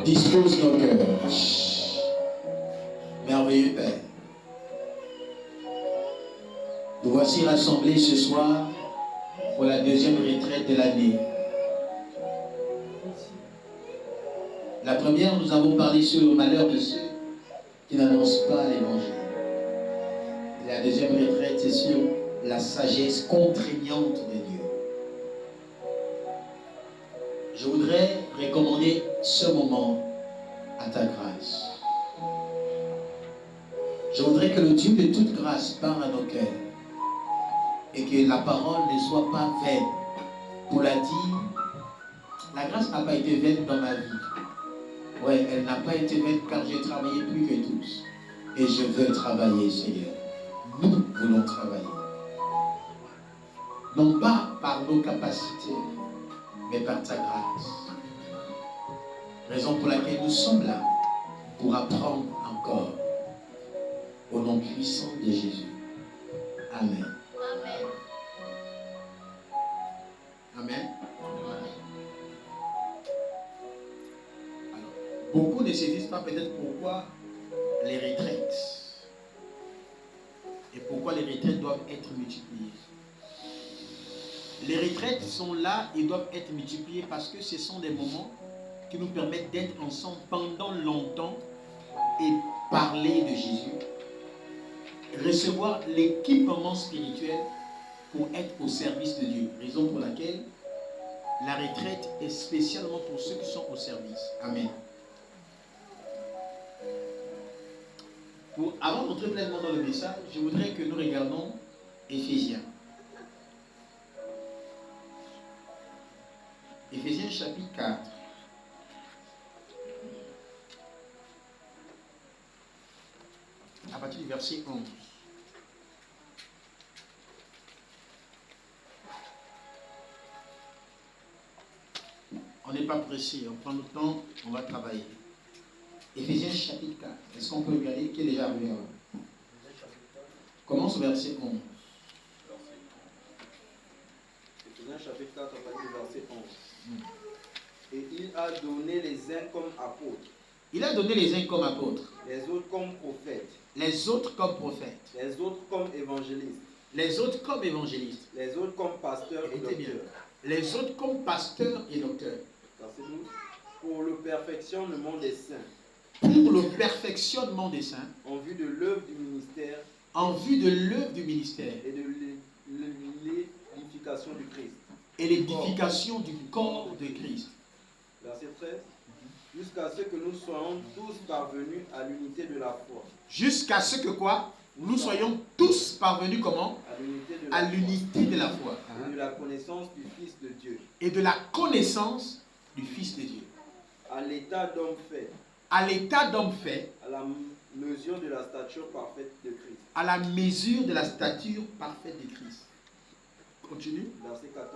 Dispose nos cœurs. Merveilleux Père. Nous voici rassemblés ce soir pour la deuxième retraite de l'année. La première, nous avons parlé sur le malheur de ceux qui n'annoncent pas l'évangile. La deuxième retraite, c'est sur la sagesse contraignante de Dieu. Je voudrais recommander ce moment à ta grâce. Je voudrais que le Dieu de toute grâce parle à nos cœurs et que la parole ne soit pas vaine. Pour la dire, la grâce n'a pas été vaine dans ma vie. Ouais, elle n'a pas été vaine car j'ai travaillé plus que tous. Et je veux travailler, Seigneur. Nous voulons travailler. Non pas par nos capacités, mais par ta grâce. Raison pour laquelle nous sommes là, pour apprendre encore. Au nom puissant de Jésus. Amen. Amen. Amen. Alors, beaucoup ne se disent pas peut-être pourquoi les retraites. Et pourquoi les retraites doivent être multipliées. Les retraites sont là et doivent être multipliées parce que ce sont des moments qui nous permettent d'être ensemble pendant longtemps et parler de Jésus. Recevoir l'équipement spirituel pour être au service de Dieu. Raison pour laquelle la retraite est spécialement pour ceux qui sont au service. Amen. Avant d'entrer pleinement dans le message, je voudrais que nous regardions Éphésiens. Éphésiens chapitre 4. À partir du verset 11. On n'est pas pressé, on prend le temps, on va travailler. Éphésiens chapitre 4. Est-ce qu'on peut regarder qui est déjà arrivé là? Commence au verset 11. Éphésiens chapitre 4, à partir du verset 11. Et il a donné les uns comme apôtres. Il a donné les uns comme apôtres. Les autres comme prophètes. Les autres comme prophètes. Les autres comme évangélistes. Les autres comme évangélistes. Les autres comme pasteurs et Écoutez bien. docteurs. Les autres comme pasteurs et docteurs. Verset 12. Pour le perfectionnement des saints. Pour le perfectionnement des saints. En vue de l'œuvre du ministère. En vue de l'œuvre du ministère. Et de l'édification du Christ. Et l'édification du corps de Christ. Verset 13. Jusqu'à ce que nous soyons tous parvenus à l'unité de la foi. Jusqu'à ce que quoi? Nous soyons tous parvenus comment? À l'unité de la foi. Et de la connaissance du Fils de Dieu. Et de la connaissance du Fils de Dieu. À l'état d'homme fait. À l'état d'homme fait. À la mesure de la stature parfaite de Christ. À la mesure de la stature parfaite de Christ. Continue. Verset 14.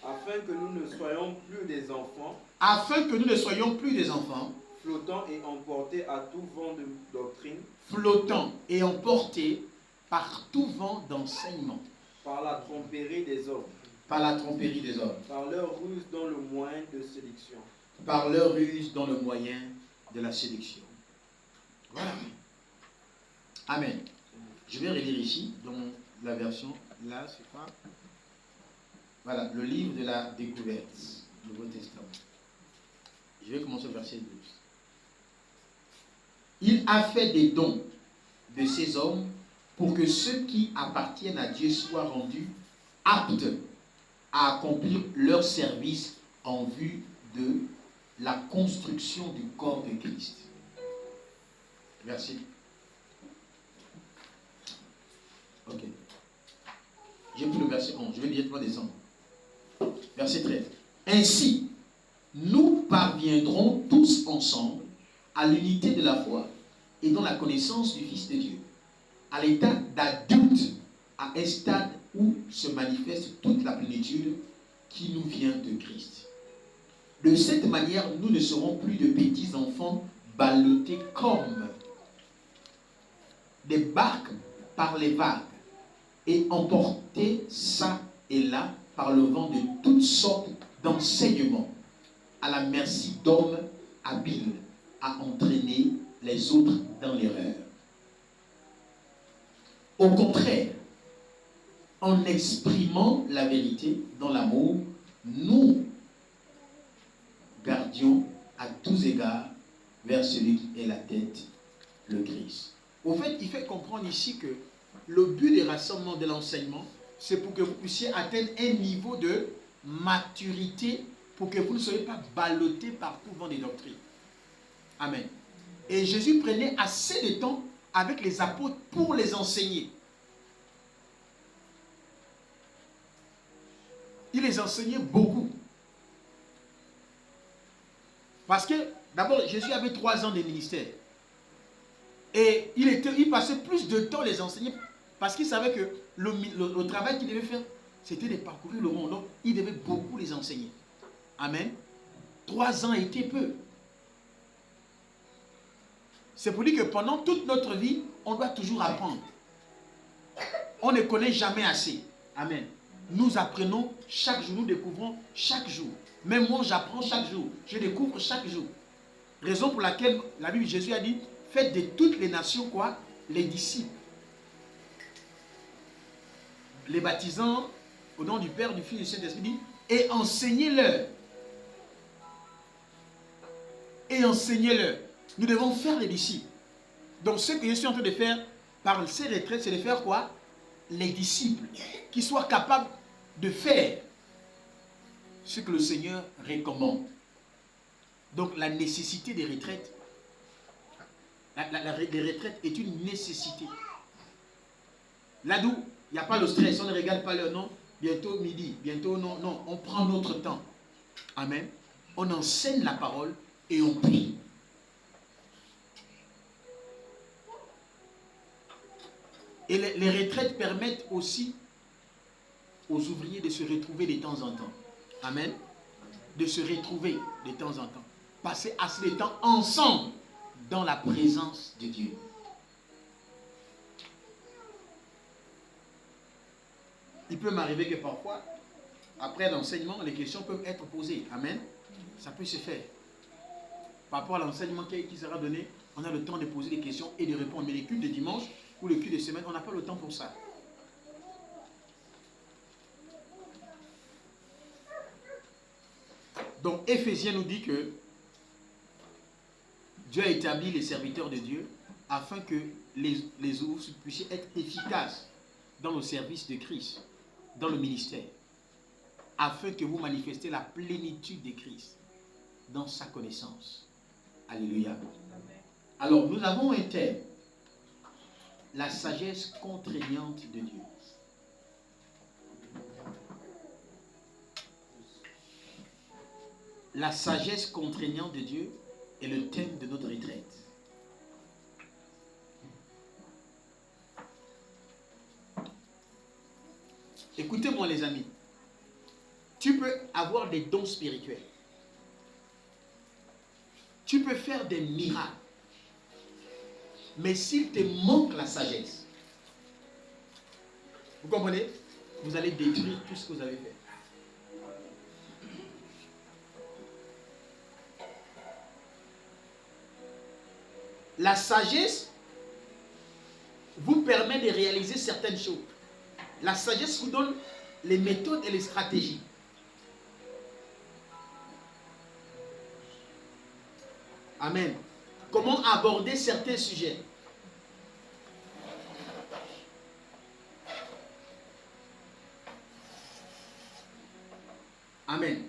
Afin que nous ne soyons plus des enfants. Afin que nous ne soyons plus des enfants. Flottant et emportés à tout vent de doctrine. Flottant et emportés par tout vent d'enseignement. Par la tromperie des hommes. Par la tromperie des hommes. Par leur ruse dans le moyen de séduction. Par leur ruse dans le moyen de la séduction. Voilà. Amen. Je vais relire ici, dans la version, là, c'est quoi? Voilà, le livre de la découverte, Nouveau Testament. Je vais commencer au verset 12. Il a fait des dons de ces hommes pour que ceux qui appartiennent à Dieu soient rendus aptes à accomplir leur service en vue de la construction du corps de Christ. Merci. Ok. J'ai pris le verset 11. Je vais directement descendre. Verset 13. Ainsi, nous parviendrons tous ensemble à l'unité de la foi et dans la connaissance du Fils de Dieu, à l'état d'adulte à un stade où se manifeste toute la plénitude qui nous vient de Christ. De cette manière, nous ne serons plus de petits enfants ballottés comme des barques par les vagues et emportés ça et là par le vent de toutes sortes d'enseignements, à la merci d'hommes habiles à entraîner les autres dans l'erreur. Au contraire, en exprimant la vérité dans l'amour, nous gardions à tous égards vers celui qui est la tête, le Christ. Au fait, il fait comprendre ici que le but des rassemblements de l'enseignement, c'est pour que vous puissiez atteindre un niveau de maturité, pour que vous ne soyez pas ballottés par tout vent des doctrines. Amen. Et Jésus prenait assez de temps avec les apôtres pour les enseigner. Il les enseignait beaucoup. Parce que, d'abord, Jésus avait 3 ans de ministère. Et il passait plus de temps à les enseigner parce qu'il savait que le travail qu'il devait faire, c'était de parcourir le monde. Donc, il devait beaucoup les enseigner. Amen. 3 ans était peu. C'est pour dire que pendant toute notre vie, on doit toujours apprendre. On ne connaît jamais assez. Amen. Nous apprenons chaque jour, nous découvrons chaque jour. Même moi, j'apprends chaque jour. Je découvre chaque jour. Raison pour laquelle la Bible, Jésus a dit, faites de toutes les nations quoi? Les disciples. Les baptisants au nom du Père, du Fils et du Saint-Esprit dit, et enseignez-leur. Et enseignez-leur. Nous devons faire les disciples. Donc ce que je suis en train de faire par ces retraites, c'est de faire quoi? Les disciples. Qui soient capables de faire ce que le Seigneur recommande. Donc la nécessité des retraites, les retraites est une nécessité. Là d'où il n'y a pas le stress, on ne regarde pas l'heure, non. Bientôt midi, bientôt non, non, on prend notre temps. Amen. On enseigne la parole et on prie. Et les retraites permettent aussi aux ouvriers de se retrouver de temps en temps. Amen. De se retrouver de temps en temps. Passer assez de temps ensemble dans la présence de Dieu. Il peut m'arriver que parfois, après l'enseignement, les questions peuvent être posées. Amen. Ça peut se faire. Par rapport à l'enseignement qui sera donné, on a le temps de poser des questions et de répondre. Mais les cultes de dimanche ou les cultes de semaine, on n'a pas le temps pour ça. Donc, Éphésiens nous dit que Dieu a établi les serviteurs de Dieu afin que les ouvriers puissent être efficaces dans le service de Christ, dans le ministère, afin que vous manifestiez la plénitude de Christ dans sa connaissance. Alléluia. Alors, nous avons un thème, la sagesse contraignante de Dieu. La sagesse contraignante de Dieu est le thème de notre retraite. Écoutez-moi les amis, tu peux avoir des dons spirituels. Tu peux faire des miracles. Mais s'il te manque la sagesse, vous comprenez? Vous allez détruire tout ce que vous avez fait. La sagesse vous permet de réaliser certaines choses. La sagesse vous donne les méthodes et les stratégies. Amen. Comment aborder certains sujets. Amen.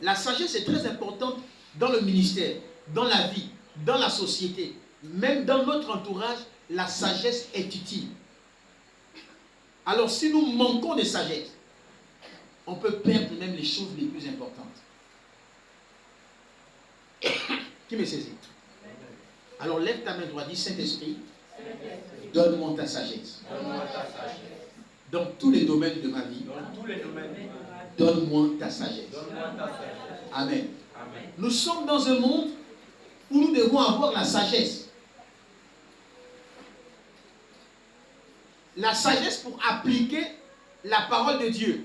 La sagesse est très importante dans le ministère, dans la vie, dans la société. Même dans notre entourage, la sagesse est utile. Alors si nous manquons de sagesse, on peut perdre même les choses les plus importantes. Qui me saisit? Alors lève ta main droite, dis Saint-Esprit, donne-moi ta sagesse. Dans tous les domaines de ma vie, donne-moi ta sagesse. Amen. Nous sommes dans un monde où nous devons avoir la sagesse. La sagesse pour appliquer la parole de Dieu.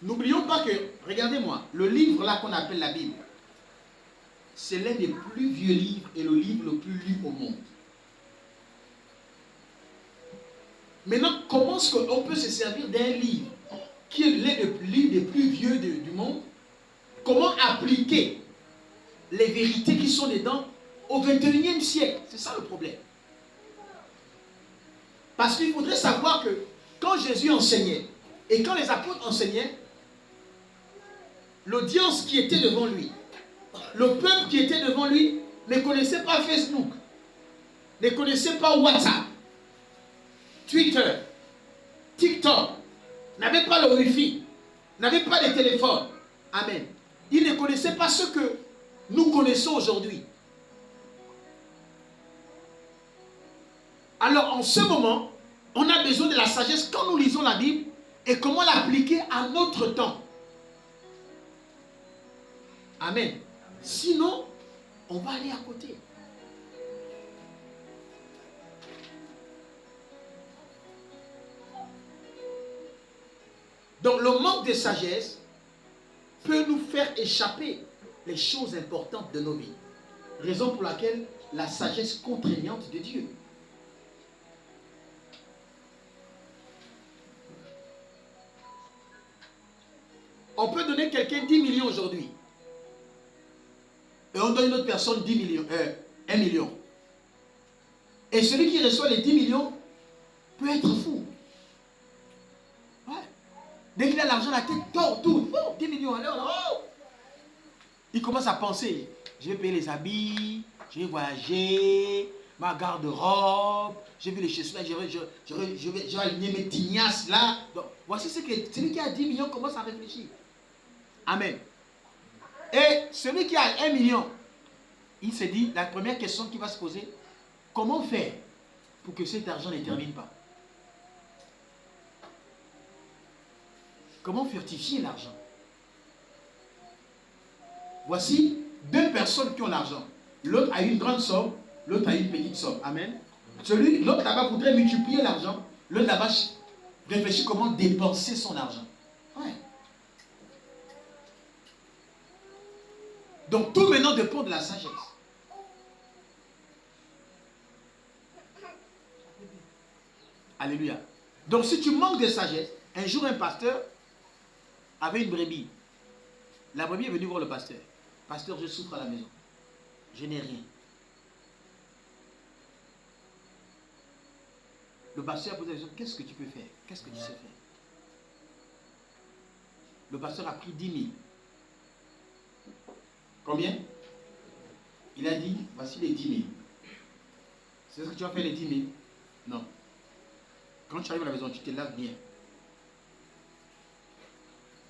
N'oublions pas que, regardez-moi, le livre là qu'on appelle la Bible, c'est l'un des plus vieux livres et le livre le plus lu au monde. Maintenant, comment est-ce qu'on peut se servir d'un livre qui est l'un des livres les plus vieux du monde? Comment appliquer les vérités qui sont dedans au 21e siècle? C'est ça le problème. Parce qu'il faudrait savoir que quand Jésus enseignait et quand les apôtres enseignaient, l'audience qui était devant lui, le peuple qui était devant lui ne connaissait pas Facebook, ne connaissait pas WhatsApp, Twitter, TikTok, n'avait pas le Wi-Fi, n'avait pas de téléphone. Amen. Ils ne connaissaient pas ce que nous connaissons aujourd'hui. Alors en ce moment, on a besoin de la sagesse quand nous lisons la Bible et comment l'appliquer à notre temps. Amen. Sinon, on va aller à côté. Donc le manque de sagesse peut nous faire échapper les choses importantes de nos vies. Raison pour laquelle la sagesse contraignante de Dieu. On peut donner quelqu'un 10 millions aujourd'hui. Et on donne une autre personne 10 millions, 1 million. Et celui qui reçoit les 10 millions peut être fou. Ouais. Dès qu'il a l'argent, la tête tord tout. Oh, 10 millions, alors, oh. Il commence à penser, je vais payer les habits, je vais voyager, ma garde-robe, j'ai vu les chaussures là, je vais aligner mes tignasses là. Donc, voici ce que celui qui a 10 millions commence à réfléchir. Amen. Et celui qui a 1 million, il se dit, la première question qu'il va se poser, comment faire pour que cet argent ne termine pas? Comment fructifier l'argent? Voici deux personnes qui ont l'argent. L'autre a une grande somme, l'autre a une petite somme. Amen. L'autre là-bas voudrait multiplier l'argent, l'autre là-bas réfléchit comment dépenser son argent. Ouais. Donc tout maintenant dépend de la sagesse. Alléluia. Donc si tu manques de sagesse, un jour un pasteur avait une brebis. La brebis est venue voir le pasteur. Pasteur, je souffre à la maison. Je n'ai rien. Le pasteur a posé la question, qu'est-ce que tu peux faire? Qu'est-ce que tu sais faire? Le pasteur a pris 10 000. Combien? Il a dit, voici les 10 000. C'est ce que tu vas faire les 10 000? Non. Quand tu arrives à la maison, tu te laves bien.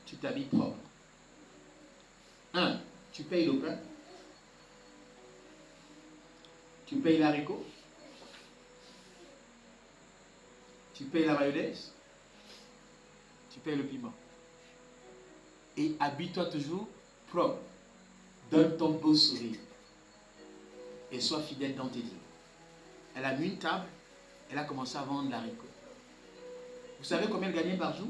Tu t'habilles propre. 1. Tu payes le pain. Tu payes l'haricot. Tu payes la mayonnaise. Tu payes le piment. Et habille-toi toujours propre. Donne ton beau sourire. Et sois fidèle dans tes dîmes. Elle a mis une table. Elle a commencé à vendre l'haricot. Vous savez combien elle gagnait par jour?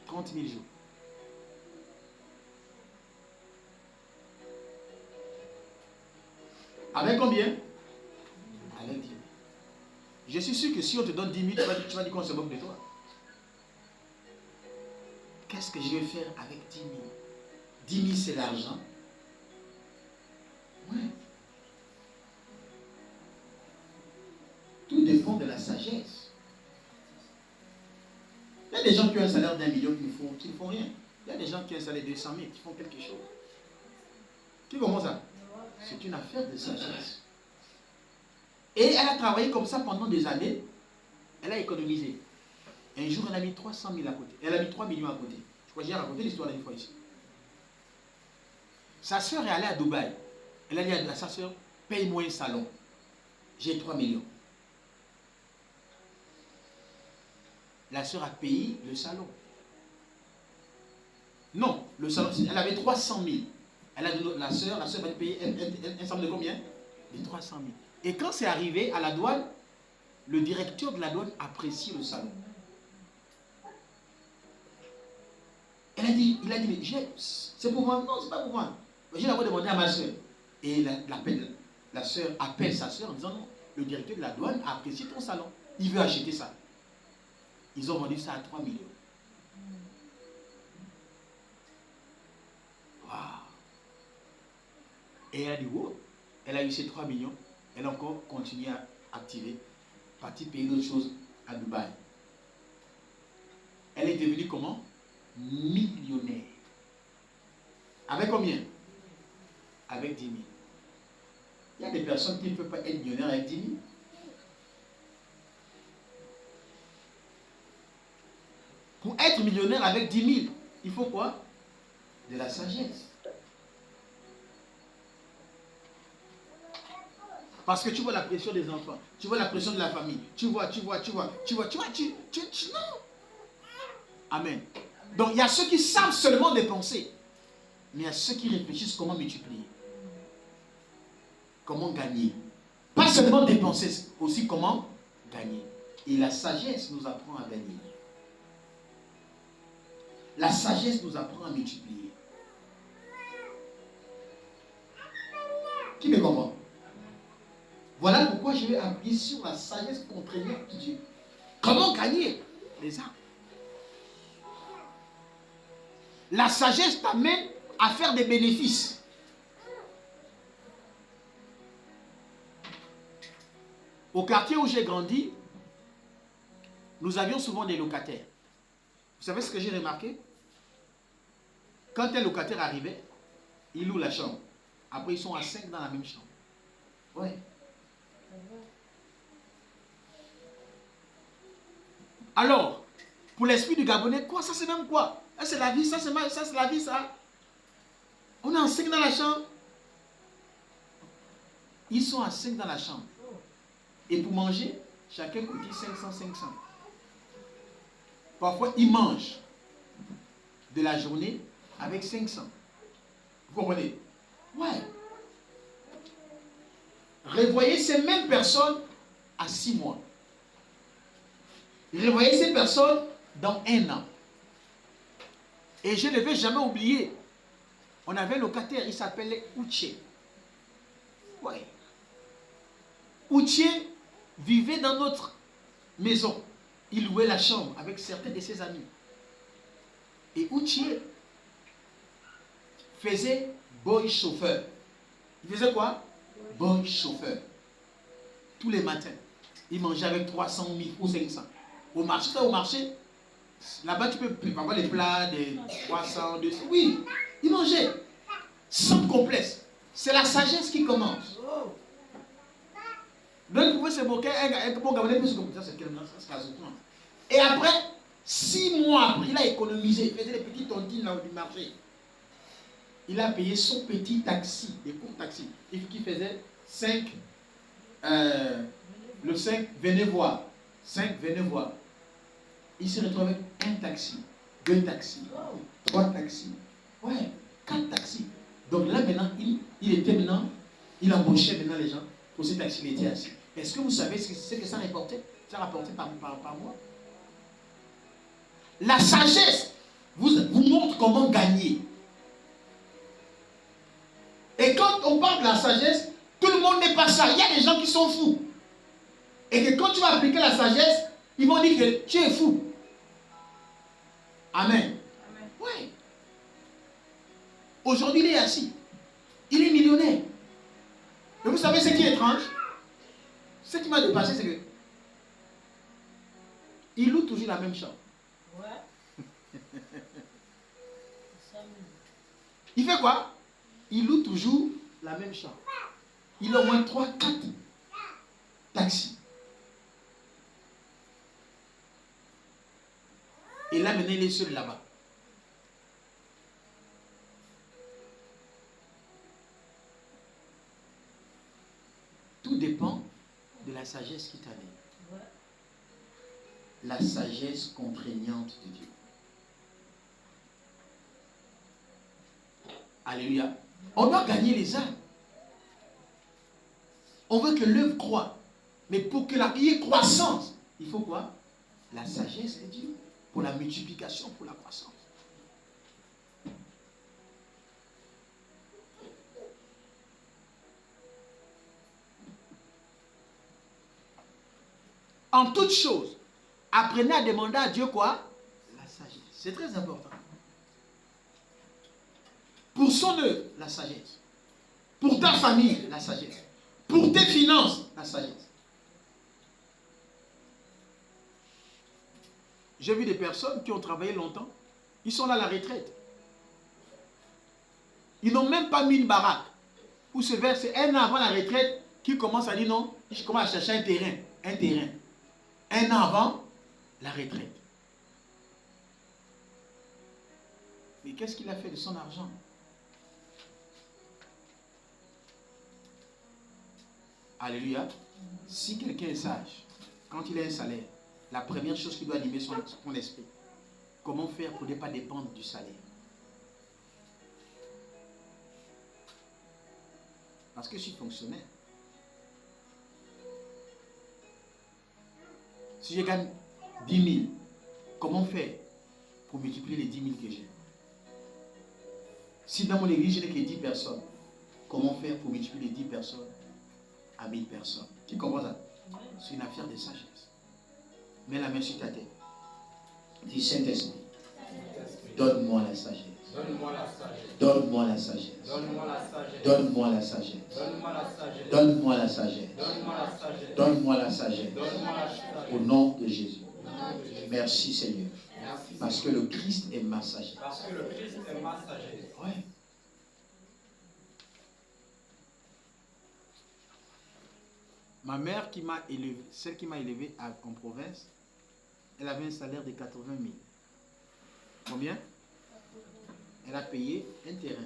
30 000 jours. Avec combien? Avec 10 000. Je suis sûr que si on te donne 10 000, tu vas dire qu'on se moque de toi. Qu'est-ce que je vais faire avec 10 000? 10 000, c'est l'argent. Ouais. Tout dépend de la sagesse. Il y a des gens qui ont un salaire d'1 million qui ne font rien. Il y a des gens qui ont un salaire de 200 000 qui font quelque chose. Tu comprends ça? C'est une affaire de sagesse. Et elle a travaillé comme ça pendant des années. Elle a économisé. Un jour, elle a mis 300 000 à côté. Elle a mis 3 millions à côté. Je crois que j'ai raconté l'histoire d'une fois ici. Sa soeur est allée à Dubaï. Elle a dit à sa soeur, paye-moi un salon. J'ai 3 millions. la sœur a payé le salon. Non, le salon, elle avait 300 000. Elle a donné, la sœur va payer un somme de combien? De 300 000. Et quand c'est arrivé à la douane, le directeur de la douane apprécie le salon. Il a dit, mais c'est pour moi? Non, c'est pas pour moi. J'ai d'abord demandé à ma soeur. Et la soeur appelle sa soeur en disant, non, le directeur de la douane a apprécié ton salon. Il veut acheter ça. Ils ont vendu ça à 3 millions. Waouh. Et elle a dit, wow. Elle a eu ces 3 millions. Elle a encore continué à activer, partie payer d'autres choses à Dubaï. Elle est devenue comment? Millionnaire. Avec combien? Avec 10 000. Il y a des personnes qui ne peuvent pas être millionnaires avec 10 000. Pour être millionnaire avec 10 000, il faut quoi? De la sagesse. Parce que tu vois la pression des enfants, tu vois la pression de la famille, tu vois. Non. Amen. Donc il y a ceux qui savent seulement dépenser, mais il y a ceux qui réfléchissent comment multiplier, comment gagner. Pas seulement dépenser, aussi comment gagner. Et la sagesse nous apprend à gagner. La sagesse nous apprend à multiplier. Qui me comprend? Voilà pourquoi je vais appuyer sur la sagesse contraignante de Dieu. Comment gagner les âmes? La sagesse t'amène à faire des bénéfices. Au quartier où j'ai grandi, nous avions souvent des locataires. Vous savez ce que j'ai remarqué? Quand un locataire arrivait, il loue la chambre. Après, ils sont à 5 dans la même chambre. Ouais. Alors, pour l'esprit du Gabonais, quoi? Ça c'est même quoi? Ça c'est la vie, ça c'est la vie, ça. On est en 5 dans la chambre. Ils sont à 5 dans la chambre. Et pour manger, chacun coûte 500. Parfois, ils mangent de la journée avec 500. Vous comprenez? Ouais. Revoyez ces mêmes personnes à 6 mois. Revoyez ces personnes dans 1 an. Et je ne vais jamais oublier. On avait un locataire, il s'appelait Ouché. Ouais. Ouché vivait dans notre maison. Il louait la chambre avec certains de ses amis. Et Ouché faisait boy chauffeur. Il faisait quoi? Boy chauffeur. Tous les matins. Il mangeait avec 300 000 ou 500. Au marché, là-bas tu peux avoir les plats de 300, 200. Oui, il mangeait. Sans complexe. C'est la sagesse qui commence. Donc il pouvait se moquer, un bon Gabonais peut se moquer. Ça c'est quel moment? Ça c'est et après, 6 mois après, il a économisé. Il faisait des petites tontines là du marché. Il a payé son petit taxi, des courts taxis. Qui faisait 5, le 5, venez voir. 5, venez voir. Il se retrouve avec 1 taxi, 2 taxis, 3 taxis, ouais, 4 taxis. Donc là maintenant, il embauchait maintenant les gens pour ces taxis, il était assis. Est-ce que vous savez ce que ça rapportait? Ça rapportait par mois. La sagesse vous montre comment gagner. Et quand on parle de la sagesse, tout le monde n'est pas ça. Il y a des gens qui sont fous. Et que quand tu vas appliquer la sagesse, ils vont dire que tu es fou. Amen. Oui. Aujourd'hui, il est assis. Il est millionnaire. Et vous savez ce qui est étrange? Ce qui m'a dépassé, c'est que il loue toujours la même chambre. Ouais. Il fait quoi? Il loue toujours la même chambre. Il a au moins 3, 4 taxis. Et là, maintenant, il est seul là-bas. Tout dépend de la sagesse qui t'anime. la sagesse contraignante de Dieu. Alléluia. On doit gagner les âmes. On veut que l'œuvre croît. Mais pour que la y ait croissance, il faut quoi? La sagesse de Dieu. Pour la multiplication, pour la croissance. En toute chose, apprenez à demander à Dieu quoi? La sagesse. C'est très important. Pour son œuvre, la sagesse. Pour ta famille, la sagesse. Pour tes finances, la sagesse. J'ai vu des personnes qui ont travaillé longtemps. Ils sont là à la retraite. Ils n'ont même pas mis une baraque. Pour se verser un an avant la retraite, qui commence à dire non, je commence à chercher un terrain. Un terrain. Un an avant la retraite. Mais qu'est-ce qu'il a fait de son argent? Alléluia. Si quelqu'un est sage, quand il a un salaire, la première chose qui doit animer son esprit, comment faire pour ne pas dépendre du salaire? Parce que je suis fonctionnaire. Si je gagne 10 000, comment faire pour multiplier les 10 000 que j'ai? Si dans mon église, je n'ai que 10 personnes, comment faire pour multiplier les 10 personnes à 1000 personnes? Tu comprends ça? C'est une affaire de sagesse. Mets la main sur ta tête. Dis Saint-Esprit, donne-moi la sagesse. Donne-moi la sagesse. Donne-moi la sagesse. Donne-moi la sagesse. Donne-moi la sagesse. Donne-moi la sagesse. Donne-moi la sagesse. Donne-moi la sagesse. Donne-moi la sagesse. Donne-moi la sagesse. Au nom de Jésus. Merci Seigneur. Merci. Parce que le Christ est ma sagesse. Parce que le Christ est ma sagesse. Ouais. Ma mère qui m'a élevé, celle qui m'a élevé en province, elle avait un salaire de 80 000. Combien? Elle a payé un terrain.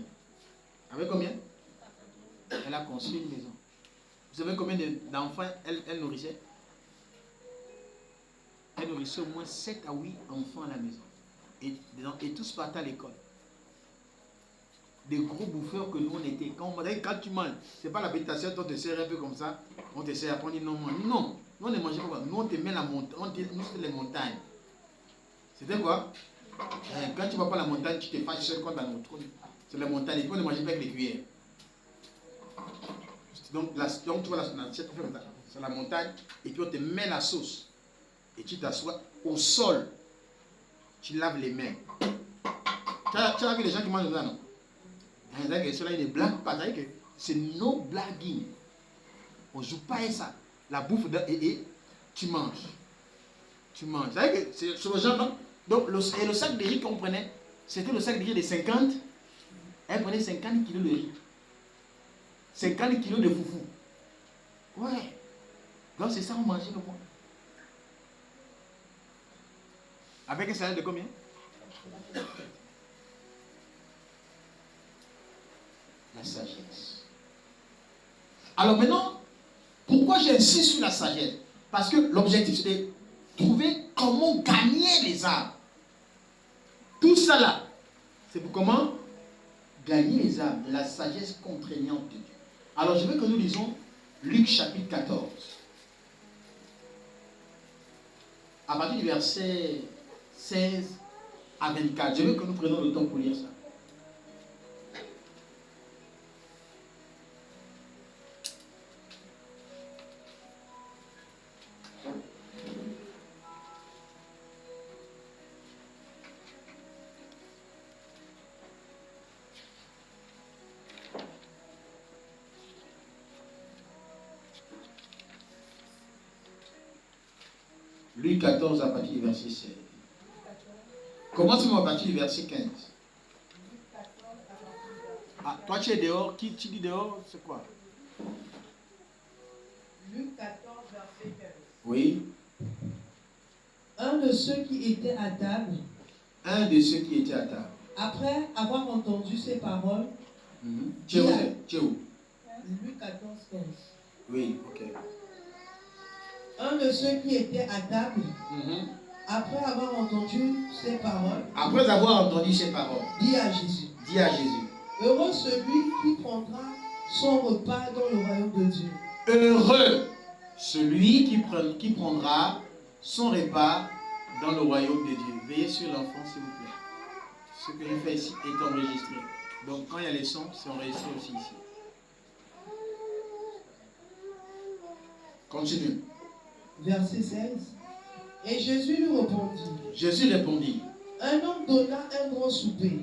Avec combien? Elle a construit une maison. Vous savez combien d'enfants elle nourrissait? Elle nourrissait au moins 7 à 8 enfants à la maison. Et tous partaient à l'école. Des gros bouffeurs que nous on était. Quand tu manges, c'est pas l'habitation, on te sert un peu comme ça. On te sert, après on dit non, non. Nous on ne mangeait pas. Nous on te met la montagne. Nous c'était les montagnes. C'était quoi? Quand tu ne vas pas à la montagne, tu te fâches seul contre la montagne. C'est la montagne. Et puis on ne mangeait pas avec les cuillères. Donc tu vois l'assiette, on fait comme ça. C'est la montagne. Et puis on te met la sauce. Et tu t'assois au sol. Tu laves les mains. Tu as vu les gens qui mangent comme ça, non? Cela, ils ne blaguent pas. C'est no blaguing. On ne joue pas à ça. La bouffe, et tu manges. Tu manges. Vous savez que c'est sur le genre, non? Donc, le sac de riz qu'on prenait, c'était le sac de riz de 50. Elle prenait 50 kilos de riz. 50 kilos de foufou. Ouais. Donc, c'est ça, on mangeait le mois. Avec un salaire de combien? La sagesse. Alors maintenant, pourquoi j'insiste sur la sagesse? Parce que l'objectif, c'est de trouver comment gagner les âmes. Tout ça là, c'est pour comment gagner les âmes, la sagesse contraignante de Dieu. Alors je veux que nous lisons Luc chapitre 14. À partir du verset 16 à 24. Je veux que nous prenions le temps pour lire ça. Luc 14 à partir du verset 16. Commence-moi à partir du verset 15. Ah, toi tu es dehors, qui tu dis dehors, c'est quoi? Luc 14, verset 15. Oui. Un de ceux qui étaient à table, après avoir entendu ces paroles, Tu es où? Luc 14, 15. Oui, ok. Un de ceux qui étaient à table, après avoir entendu ces paroles, après avoir entendu ces paroles, dit à Jésus, heureux celui qui prendra son repas dans le royaume de Dieu. Heureux celui qui prendra son repas dans le royaume de Dieu. Veillez sur l'enfant, s'il vous plaît. Ce que je fais ici est enregistré. Donc quand il y a les sons, c'est enregistré aussi ici. Continue. Verset 16. Et Jésus lui répondit. Jésus répondit. Un homme donna un grand souper.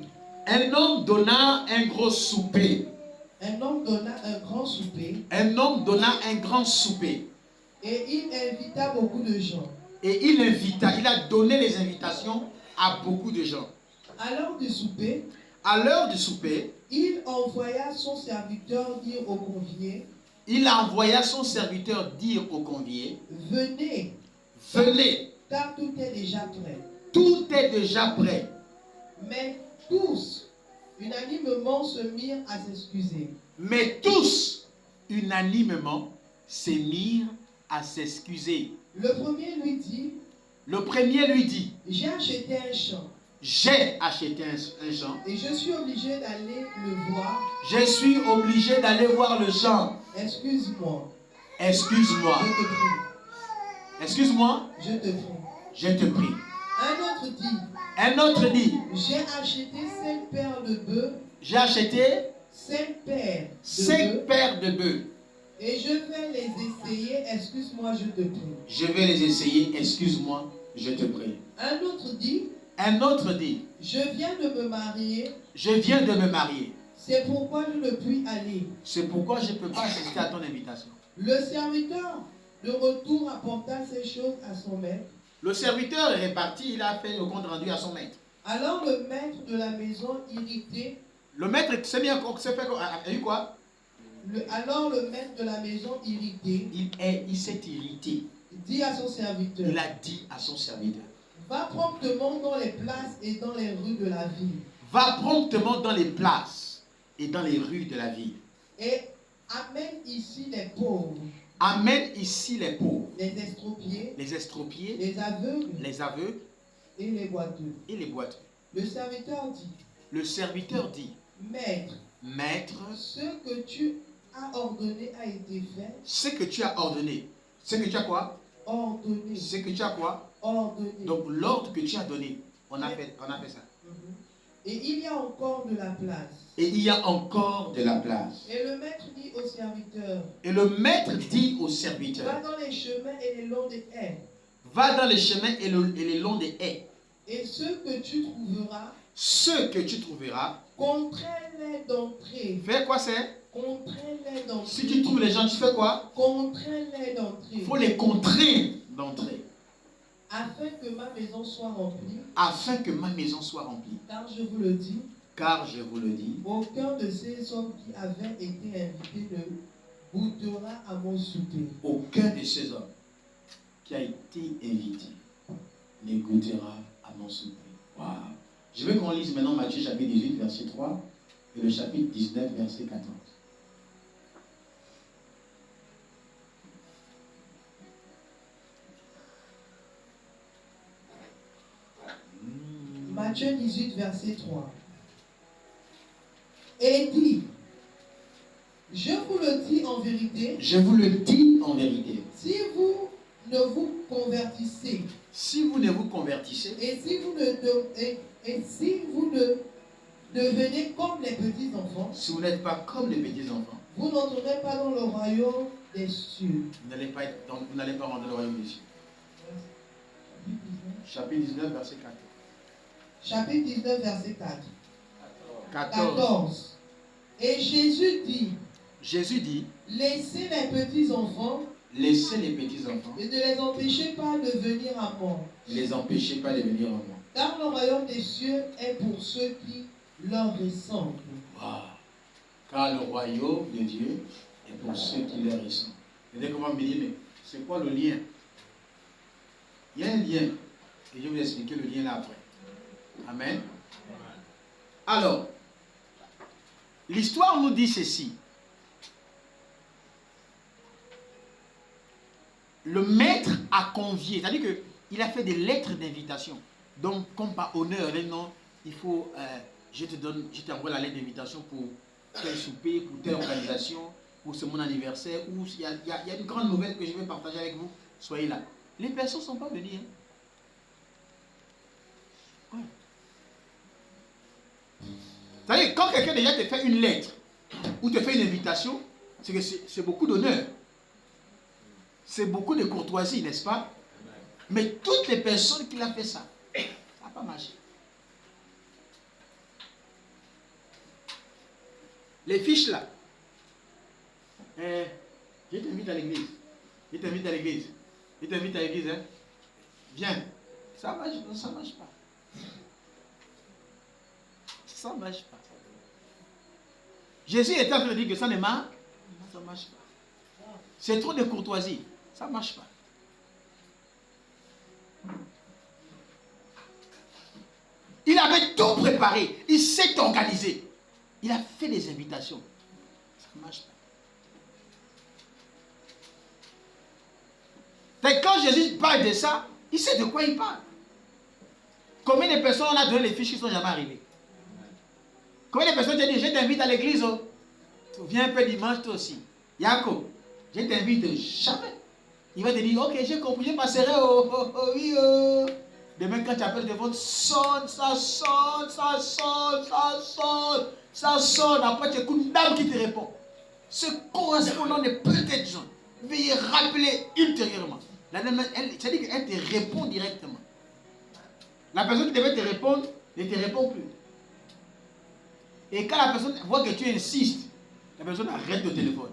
Un homme donna un gros souper. Un homme donna un grand souper. Un homme donna un grand souper. Et il invita beaucoup de gens. Et il a donné les invitations à beaucoup de gens. À l'heure du souper, il envoya son serviteur dire aux conviés. Il envoya son serviteur dire aux conviés. Venez. Car tout est déjà prêt. Tout est déjà prêt. Mais tous, unanimement, se mirent à s'excuser. Le premier lui dit. J'ai acheté un champ. Et je suis obligé d'aller le voir. Je suis obligé d'aller voir le champ. Excuse-moi. Excuse-moi. Je te prie. Un autre dit. J'ai acheté 5 paires de bœufs. 5 paires de bœufs. Et je vais les essayer. Excuse-moi, je te prie. Excuse-moi, je te prie. Un autre dit. Je viens de me marier. C'est pourquoi je ne puis aller. C'est pourquoi je ne peux pas assister à ton invitation. Le serviteur de retour apporta ces choses à son maître. Le serviteur est reparti, il a fait le compte rendu à son maître. Alors le maître de la maison irrité. Le maître s'est mis encore, s'est fait quoi? Alors le maître de la maison irrité. Il s'est irrité. Dit à son serviteur. Il a dit à son serviteur. Va promptement dans les places et dans les rues de la ville. Va promptement dans les places et dans les rues de la ville. Et amène ici les pauvres. Les estropiés. Les aveugles. Et les boiteux. Le serviteur dit. Maître. Ce que tu as ordonné a été fait. Ce que tu as ordonné. Ce que tu as quoi? Ordonné. Ce que tu as quoi? Ordonné. Donc l'ordre que tu as donné, on a fait ça. Et il y a encore de la place. Et le maître dit au serviteur. Va dans les chemins et les longs des haies. Et ceux que tu trouveras. Contrains-les d'entrer. Fais quoi c'est? Contrains-les d'entrer. Si tu trouves les gens, tu fais quoi? Contrains-les d'entrer. Il faut les contraindre d'entrer. Afin que ma maison soit remplie. Car je vous le dis. Aucun de ces hommes qui avaient été invités ne goûtera à mon souper. Aucun de ces hommes qui a été invité ne goûtera à mon souper. Wow. Je veux qu'on lise maintenant Matthieu chapitre 18, verset 3 et le chapitre 19, verset 14. Matthieu 18, verset 3. Et dit, je vous le dis en vérité. Si vous ne vous convertissez. Et si vous ne devenez comme les petits enfants. Si vous n'êtes pas comme les petits enfants. Vous n'entrerez pas dans le royaume des cieux. Vous n'allez pas rentrer dans le royaume des cieux. Chapitre 19, verset 4. Chapitre 19, verset 4. 14. Et Jésus dit, laissez les petits enfants. Et ne les empêchez pas de venir à moi. Car le royaume des cieux est pour ceux qui leur ressemblent. Wow. Car le royaume de Dieu est pour ceux qui leur ressemblent. Vous allez comment me dire, mais c'est quoi le lien? Il y a un lien. Et je vais vous expliquer le lien là après. Amen. Alors, l'histoire nous dit ceci. Le maître a convié, c'est-à-dire il a fait des lettres d'invitation. Donc, comme par honneur, non, il faut, je t'envoie la lettre d'invitation pour tel souper, pour telle organisation, pour mon anniversaire, ou il y a une grande nouvelle que je vais partager avec vous, soyez là. Les personnes ne sont pas venues. Hein. Ouais. Vous savez, quand quelqu'un déjà te fait une lettre, ou te fait une invitation, c'est que c'est beaucoup d'honneur. C'est beaucoup de courtoisie, n'est-ce pas? Mais toutes les personnes qui l'ont fait ça, ça n'a pas marché. Les fiches là, je t'invite à l'église. Je t'invite à l'église. Je t'invite à l'église, hein? Viens. Ça marche, non, ça marche pas. Ça marche pas. Jésus était en train de dire que ça ne marche pas. Ça marche pas. C'est trop de courtoisie. Ça ne marche pas. Il avait tout préparé. Il s'est organisé. Il a fait des invitations. Ça ne marche pas. Et quand Jésus parle de ça, il sait de quoi il parle. Combien de personnes on a donné les fiches qui ne sont jamais arrivées? Combien de personnes te disent, je t'invite à l'église, oh. Tu viens un peu dimanche toi aussi. Yako, je t'invite jamais. Il va te dire, ok, j'ai compris, je passerai, oui, oh. Demain, quand tu appelles le téléphone, sonne, ça sonne, ça sonne, ça sonne, ça sonne. Après, tu écoutes une dame qui te répond. Ce correspondant ne peut être joint. Veuillez rappeler ultérieurement. La dame, c'est-à-dire qu'elle te répond directement. La personne qui devait te répondre ne te répond plus. Et quand la personne voit que tu insistes, la personne arrête le téléphone.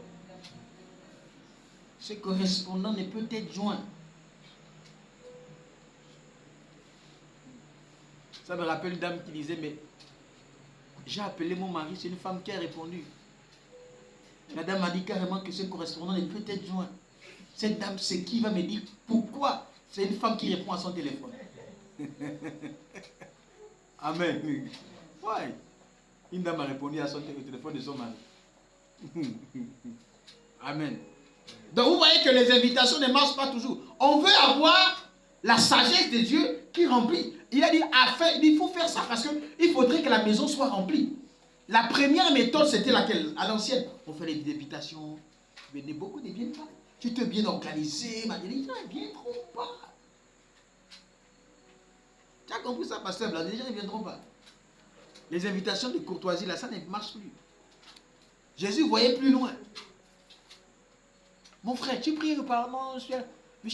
Ce correspondant ne peut être joint. Ça me rappelle une dame qui disait, mais j'ai appelé mon mari, c'est une femme qui a répondu. La dame m'a dit carrément que ce correspondant ne peut être joint. Cette dame, c'est qui va me dire pourquoi c'est une femme qui répond à son téléphone. Amen. Ouais. Une dame a répondu à son téléphone de son mari. Amen. Donc vous voyez que les invitations ne marchent pas toujours. On veut avoir la sagesse de Dieu qui remplit. Il a dit, il faut faire ça parce qu'il faudrait que la maison soit remplie. La première méthode, c'était laquelle? À l'ancienne, on fait les invitations. Mais beaucoup ne viennent pas. Tu te bien organisé. Les gens ne viendront pas. Tu as compris ça, pasteur Blanc? Les gens ne viendront pas. Les invitations de courtoisie, là, ça ne marche plus. Jésus voyait plus loin. Mon frère, tu pries apparemment, je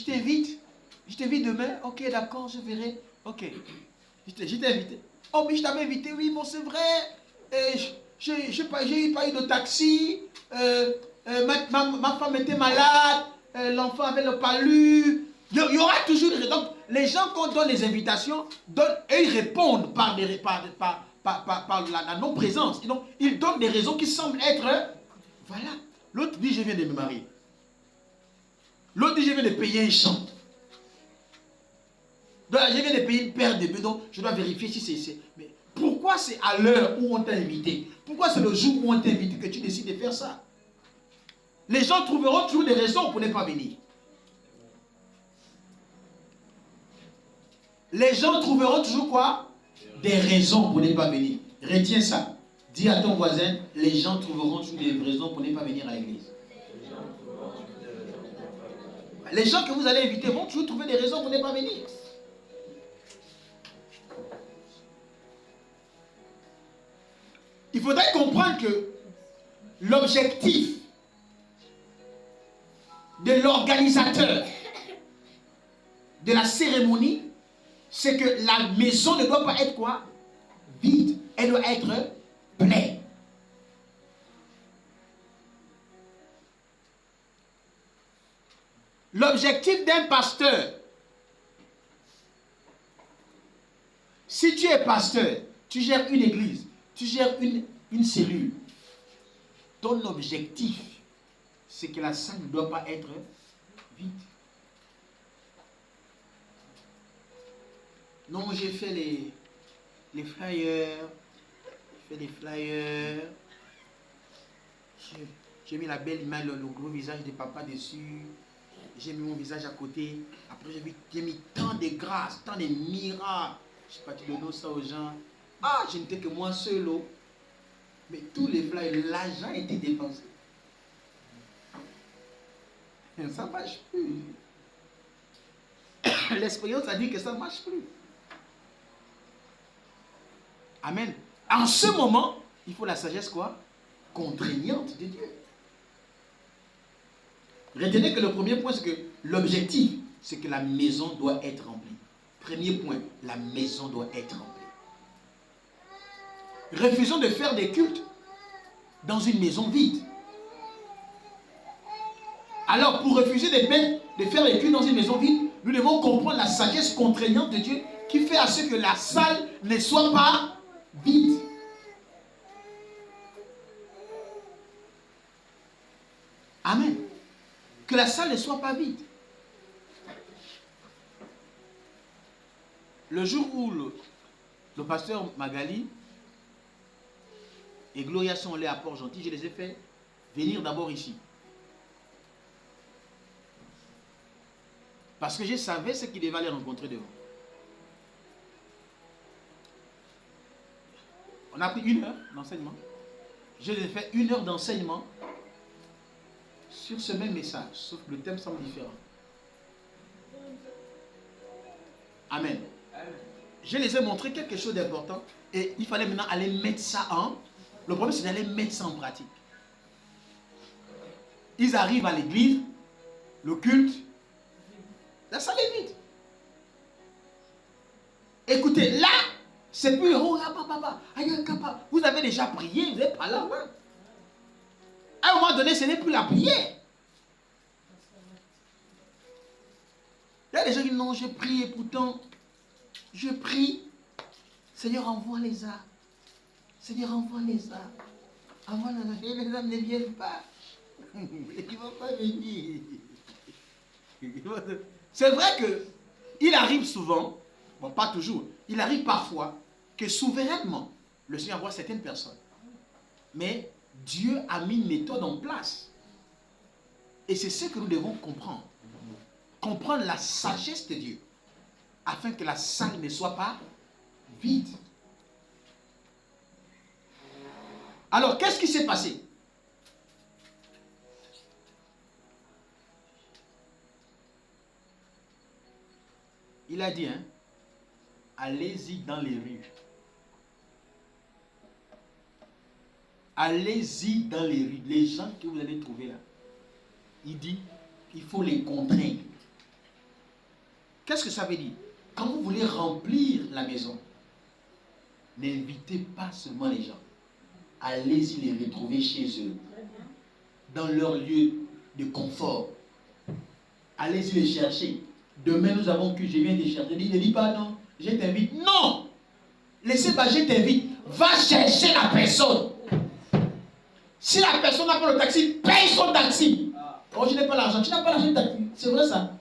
t'invite. Je t'invite demain. Ok, d'accord, je verrai. Ok. Je t'ai invité. Oh, mais je t'avais invité, oui, bon, c'est vrai. J'ai pas eu de taxi. Ma femme était malade. L'enfant avait le palu. Il y aura toujours des raisons. Donc, les gens, quand on donne les invitations, et ils répondent par la non-présence. Donc, ils donnent des raisons qui semblent être... Voilà. L'autre dit, je viens de me marier. L'autre dit, je viens de payer un champ. Donc, je viens de payer une paire de bœufs, donc je dois vérifier si c'est... Mais pourquoi c'est à l'heure où on t'a invité? Pourquoi c'est le jour où on t'a invité que tu décides de faire ça? Les gens trouveront toujours des raisons pour ne pas venir. Les gens trouveront toujours quoi? Des raisons pour ne pas venir. Retiens ça. Dis à ton voisin, les gens trouveront toujours des raisons pour ne pas venir à l'église. Les gens que vous allez inviter vont toujours trouver des raisons pour ne pas venir. Il faudrait comprendre que l'objectif de l'organisateur de la cérémonie, c'est que la maison ne doit pas être quoi? Vide. Elle doit être pleine. L'objectif d'un pasteur, si tu es pasteur, tu gères une église, tu gères une cellule, ton objectif, c'est que la salle ne doit pas être vide. Non, j'ai fait les flyers, j'ai mis la belle image, le gros visage de papa dessus, J'ai mis mon visage à côté. Après, j'ai mis tant de grâce, tant de miracles. Je suis parti donner ça aux gens. Ah, je n'étais que moi seul. Mais tous les flyers, l'argent était dépensé. Ça ne marche plus. L'expérience a dit que ça ne marche plus. Amen. En ce moment, il faut la sagesse quoi? Contraignante de Dieu. Retenez que le premier point, c'est que l'objectif, c'est que la maison doit être remplie. Premier point, la maison doit être remplie. Refusons de faire des cultes dans une maison vide. Alors, pour refuser de faire des cultes dans une maison vide, nous devons comprendre la sagesse contraignante de Dieu qui fait à ce que la salle ne soit pas vide. Amen. Que la salle ne soit pas vide. Le jour où le pasteur Magali et Gloria sont allés à Port-Gentil, je les ai fait venir d'abord ici. Parce que je savais ce qu'ils devaient aller rencontrer devant. On a pris 1 heure d'enseignement. Je les ai fait 1 heure d'enseignement sur ce même message, sauf que le thème semble différent. Amen. Je les ai montré quelque chose d'important et il fallait maintenant aller mettre ça en... Le problème, c'est d'aller mettre ça en pratique. Ils arrivent à l'église, le culte, la salle est vide. Écoutez, là, c'est plus... Oh, vous avez déjà prié, vous n'êtes pas là. Ouais. À un moment donné, ce n'est plus la prière. Il y a des gens qui disent non, je prie et pourtant, je prie. Seigneur, envoie-les âmes. Seigneur, envoie-les âmes. Envoie-les âmes. Et les âmes ne viennent pas. Et ils ne vont pas venir. C'est vrai qu'il arrive souvent, bon pas toujours, il arrive parfois que souverainement, le Seigneur voit certaines personnes. Mais Dieu a mis une méthode en place. Et c'est ce que nous devons comprendre. Comprendre la sagesse de Dieu. Afin que la salle ne soit pas vide. Alors, qu'est-ce qui s'est passé? Il a dit, allez-y dans les rues. Allez-y dans les rues. Les gens que vous allez trouver là. Il dit, il faut les contraindre. Qu'est-ce que ça veut dire? Quand vous voulez remplir la maison, n'invitez pas seulement les gens. Allez-y les retrouver chez eux. Dans leur lieu de confort. Allez-y les chercher. Demain nous avons que je viens te chercher. Ne dis pas non, je t'invite. Non! Laissez pas, je t'invite. Va chercher la personne. Si la personne n'a pas le taxi, paye son taxi. Oh, je n'ai pas l'argent. Tu n'as pas l'argent de taxi. C'est vrai ça?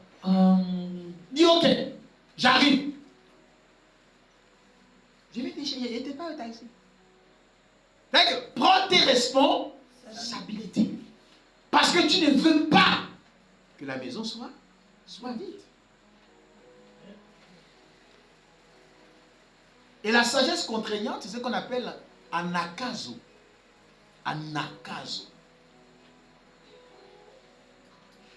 Dis ok, j'arrive. Je vais te chercher. Il n'était pas un taxi. Prends tes responsabilités. Parce que tu ne veux pas que la maison soit vide. Et la sagesse contraignante, c'est ce qu'on appelle anakazo. Anakazo.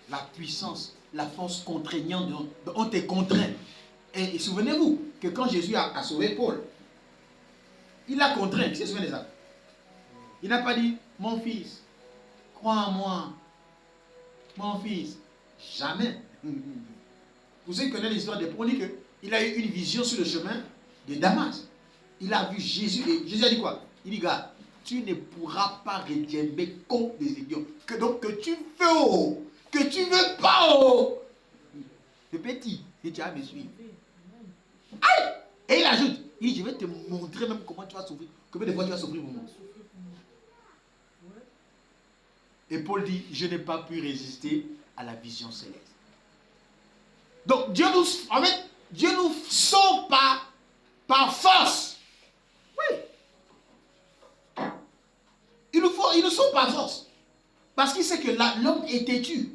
La puissance, la force contraignante, on te contraint. Et souvenez-vous que quand Jésus a sauvé Paul, il l'a contraint. Qui se souvient de ça? Il n'a pas dit, mon fils, crois en moi. Mon fils. Jamais. Vous savez connaître l'histoire de Paul, il a eu une vision sur le chemin de Damas. Il a vu Jésus et Jésus a dit quoi? Il dit, gars, tu ne pourras pas redjember contre des idiots. Que tu veux, que tu veux pas. Le petit, et tu vas me suivre. Aïe! Et il ajoute, il dit, je vais te montrer même comment tu vas souffrir. Combien de fois tu vas souffrir pour moi? Et Paul dit, je n'ai pas pu résister à la vision céleste. Donc Dieu nous sauve par force. Oui. Il nous sauve par force. Parce qu'il sait que l'homme est têtu.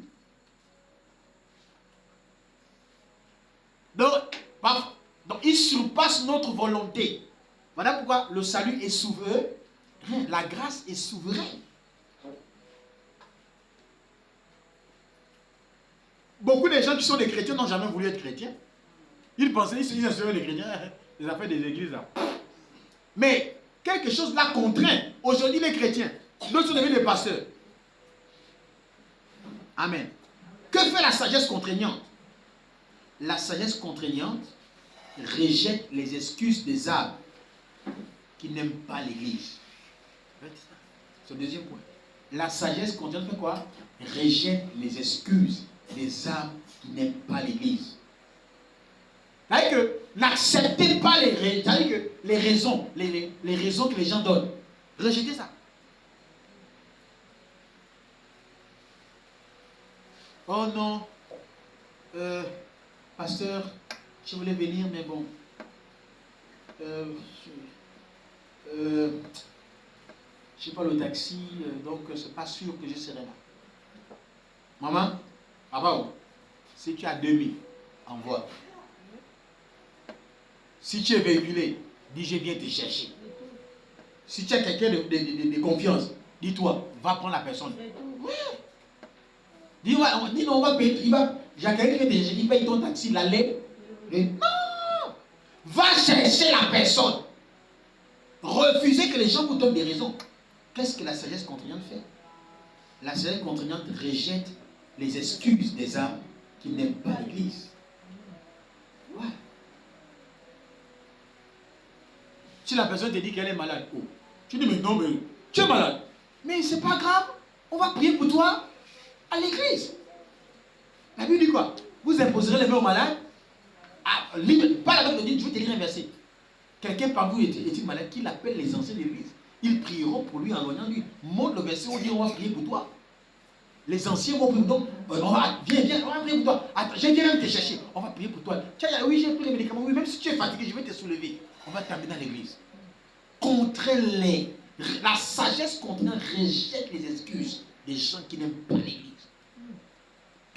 Donc, il surpasse notre volonté. Voilà pourquoi le salut est souverain. La grâce est souveraine. Beaucoup de gens qui sont des chrétiens n'ont jamais voulu être chrétiens. Ils pensaient, ils se les chrétiens, les affaires des églises là. Mais quelque chose l'a contraint. Aujourd'hui, les chrétiens, d'autres sont devenus des pasteurs. Amen. Que fait la sagesse contraignante? La sagesse contraignante rejette les excuses des âmes qui n'aiment pas l'église. C'est le deuxième point. La sagesse contraignante fait quoi? Rejette les excuses des âmes qui n'aiment pas l'église. C'est-à-dire que n'acceptez pas les raisons, les raisons que les gens donnent. Rejetez ça. Oh non, pasteur, je voulais venir, mais bon, je n'ai pas le taxi, donc c'est pas sûr que je serai là. Maman, papa, si tu as 2000, envoie. Si tu es véhiculé, dis je viens te chercher. Si tu as quelqu'un de confiance, dis-toi, va prendre la personne. Dis non, on va payer. J'ai quelqu'un qui paye ton taxi, l'aller. Non! Va chercher la personne. Refusez que les gens vous donnent des raisons. Qu'est-ce que la sagesse contraignante fait? La sagesse contraignante rejette les excuses des âmes qui n'aiment pas l'église. Ouais. Si la personne te dit qu'elle est malade, oh, tu dis mais non, mais tu es malade. Mais c'est pas grave, on va prier pour toi à l'église. La Bible dit quoi? Vous imposerez les mains aux malades. Pas la Bible dit, je vais te lire un verset. Quelqu'un par vous est-il malade, qu'il appelle les anciens de l'église. Ils prieront pour lui en loignant lui. Montre le verset où on dit on va prier pour toi. Les anciens vont prier pour toi. Viens, on va prier pour toi. Attends, je viens même te chercher. On va prier pour toi. Tiens, oui, j'ai pris les médicaments. Oui, même si tu es fatigué, je vais te soulever. On va t'amener dans l'église. Contre-les. La sagesse contraignante rejette les excuses des gens qui n'aiment pas l'église.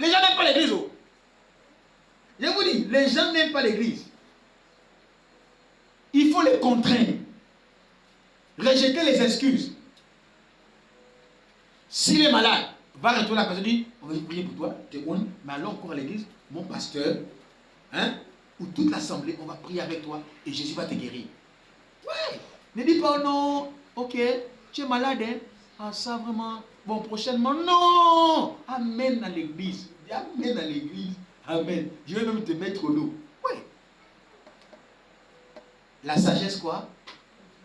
Les gens n'aiment pas l'église. Oh. Je vous dis, les gens n'aiment pas l'église. Il faut les contraindre. Rejeter les excuses. S'il est malade, va retourner la personne et dit, on va prier pour toi, mais allons encore à l'église, mon pasteur, ou toute l'assemblée, on va prier avec toi et Jésus va te guérir. Ouais. Ne dis pas, oh non, ok, tu es malade, hein? Ah, ça vraiment, bon, prochainement, non! Amen à l'église. Amen à l'église. Amen. Je vais même te mettre au dos. Oui. La sagesse, quoi?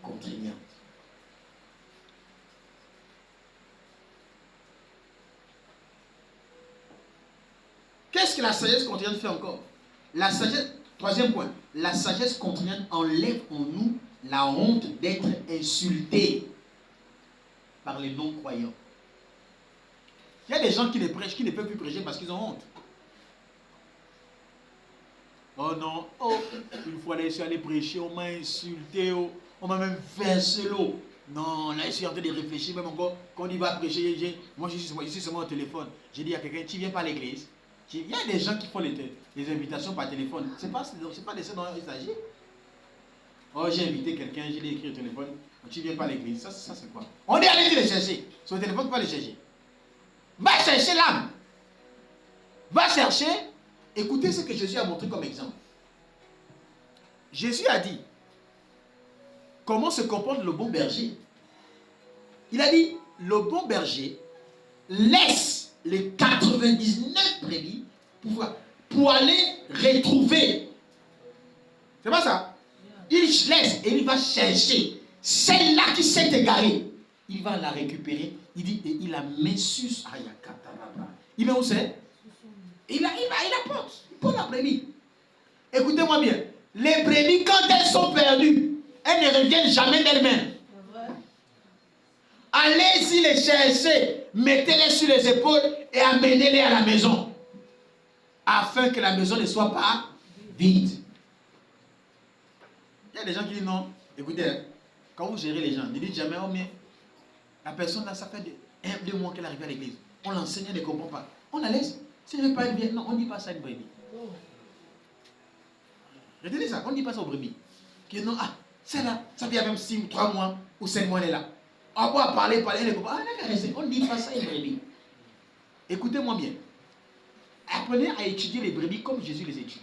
Contraignante. Qu'est-ce que la sagesse contraignante fait encore? La sagesse, troisième point, la sagesse contraignante enlève en nous la honte d'être insulté par les non-croyants. Il y a des gens qui ne prêchent, qui ne peuvent plus prêcher parce qu'ils ont honte. Oh non, oh, une fois là, je suis allé prêcher, on m'a insulté, oh, on m'a même versé l'eau. Non, là, je suis en train de réfléchir, même encore, quand il va prêcher, moi je suis seulement au téléphone. J'ai dit à quelqu'un, tu viens pas à l'église? Il y a des gens qui font les invitations par téléphone. Ce n'est pas de ça dont il s'agit. Oh, j'ai invité quelqu'un, j'ai écrit au téléphone, tu viens pas à l'église. Ça c'est quoi? On est allé les chercher. Sur le téléphone, tu vas les chercher. Va chercher l'âme. Va chercher. Écoutez ce que Jésus a montré comme exemple. Jésus a dit comment se comporte le bon berger. Il a dit, le bon berger laisse les 99 brebis pour aller retrouver. C'est pas ça? Il laisse et il va chercher celle-là qui s'est égarée. Il va la récupérer. Il dit, et il la met sur Ayakataraba. Il met où c'est? Il apporte. Il porte la brebis. Écoutez-moi bien. Les brebis, quand elles sont perdues, elles ne reviennent jamais d'elles-mêmes. Allez-y les chercher, mettez-les sur les épaules et amenez-les à la maison. Afin que la maison ne soit pas vide. Il y a des gens qui disent non. Écoutez, quand vous gérez les gens, ne dites jamais, oh mais la personne là, ça fait 1-2 mois qu'elle arrive à l'église. On l'enseigne, elle ne comprend pas. On la laisse. Si elle ne veut pas être bien, non, on ne dit pas ça à une brebis. Retenez ça, on ne dit pas ça aux brebis. Que non, ah, celle-là, ça fait même 3 mois ou 5 mois, elle est là. On va parler, elle est comme, ah, on ne dit pas ça aux brebis. Écoutez-moi bien. Apprenez à étudier les brebis comme Jésus les étudie.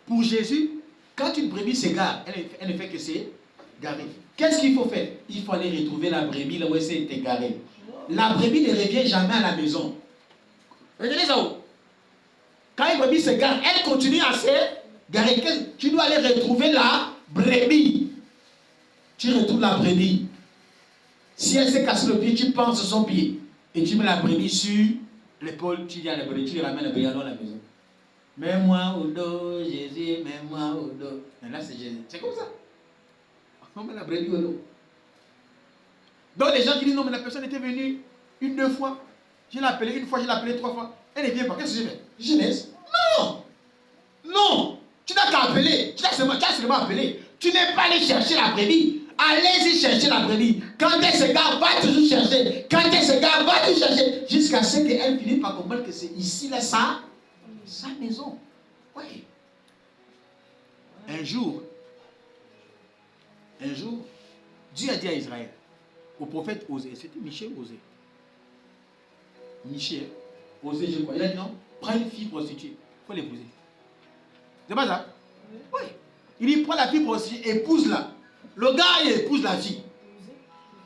Pour Jésus, quand une brebis s'égare, elle ne fait que s'égarer. Qu'est-ce qu'il faut faire? Il faut aller retrouver la brebis là où elle s'est égarée. La brebis ne revient jamais à la maison. Regardez ça où? Quand une brebis s'égare, elle continue à s'égarer. Tu dois aller retrouver la brebis. Tu retrouves la brebis. Si elle s'est cassée le pied, tu penses sur son pied. Et tu mets la brebis sur l'épaule, tu dis à la brebis, tu les ramènes la brebis à la maison. Mets-moi au dos, Jésus, mets-moi au dos. Et là, c'est Jésus. C'est comme ça. On met la brebis au dos. Donc, les gens qui disent non, mais la personne était venue 1, 2 fois. Je l'ai appelée 1 fois, je l'ai appelée 3 fois. Elle ne vient pas. Qu'est-ce que je fais? Je laisse. Non! Non! Tu n'as qu'à appeler. Tu as seulement appelé. Tu n'es pas allé chercher la brebis. Allez-y chercher la brebis. Quand elle se gare, va toujours chercher. Quand elle se gare, va toujours chercher. Jusqu'à ce qu'elle finisse par comprendre que c'est ici, là, sa maison. Oui. Un jour, Dieu a dit à Israël, au prophète Osée, c'était Michée ou Osée? Michée, Osée, je crois. Il a dit non, prends une fille prostituée, il faut l'épouser. C'est pas ça? Oui. Il dit, prends la fille prostituée, épouse-la. Le gars, il épouse la fille.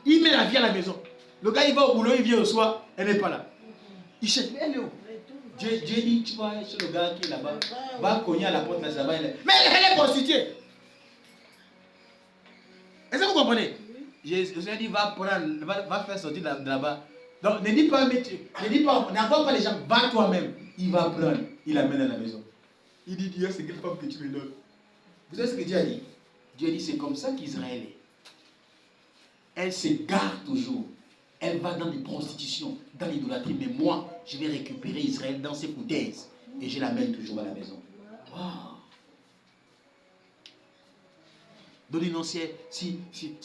Il met la fille à la maison. Le gars, il va au boulot, il vient au soir, elle n'est pas là. Il cherche, mais elle est où? Dieu dit, tu vas chez le gars qui est là-bas, va cogner à la porte, là-bas, mais elle est prostituée. Est-ce que vous comprenez? Jésus a dit, va faire sortir de là-bas. Donc, ne dis pas, n'envoie pas les gens, va toi-même. Il va prendre, il l'amène à la maison. Il dit, Dieu, c'est quelle femme que tu me donnes? Vous savez ce que Dieu a dit? Dieu a dit, c'est comme ça qu'Israël est. Elle s'égare toujours. Elle va dans des prostitutions, dans l'idolâtrie. Mais moi, je vais récupérer Israël dans ses foutaises. Et je l'amène toujours à la maison. Wow. Donc, non, si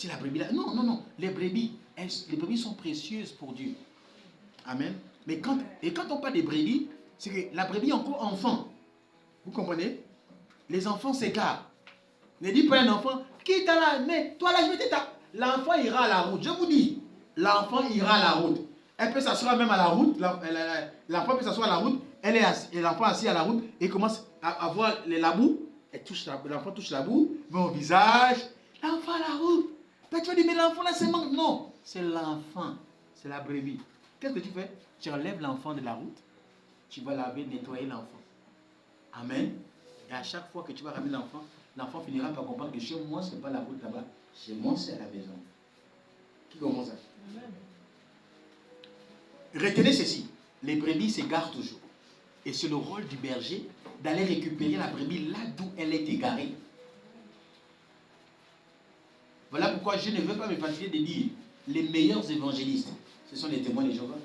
la brebis là. Non. Les brebis sont précieuses pour Dieu. Amen. Mais quand on parle des brebis, c'est que la brebis est encore enfant. Vous comprenez? Les enfants s'égarent. Ne dis pas un enfant, quitte là, mais toi là, je vais t'éteindre. L'enfant ira à la route. Je vous dis, l'enfant ira à la route. Elle peut s'asseoir même à la route. L'enfant peut s'asseoir à la route. L'enfant assis à la route et commence à voir la boue. L'enfant touche la boue, met au visage. L'enfant à la route. Tu vas dire, mais l'enfant là, c'est manque. Non, c'est l'enfant. C'est la brebis. Qu'est-ce que tu fais? Tu enlèves l'enfant de la route. Tu vas laver, nettoyer l'enfant. Amen. Et à chaque fois que tu vas ramener l'enfant, l'enfant finira par comprendre que chez moi, ce n'est pas la route là-bas. Chez moi, c'est à la maison. Qui commence ça? Retenez ceci. Les brebis s'égarent toujours. Et c'est le rôle du berger d'aller récupérer la brebis là d'où elle est égarée. Voilà pourquoi je ne veux pas me fatiguer de dire les meilleurs évangélistes, ce sont les témoins de Jéhovah.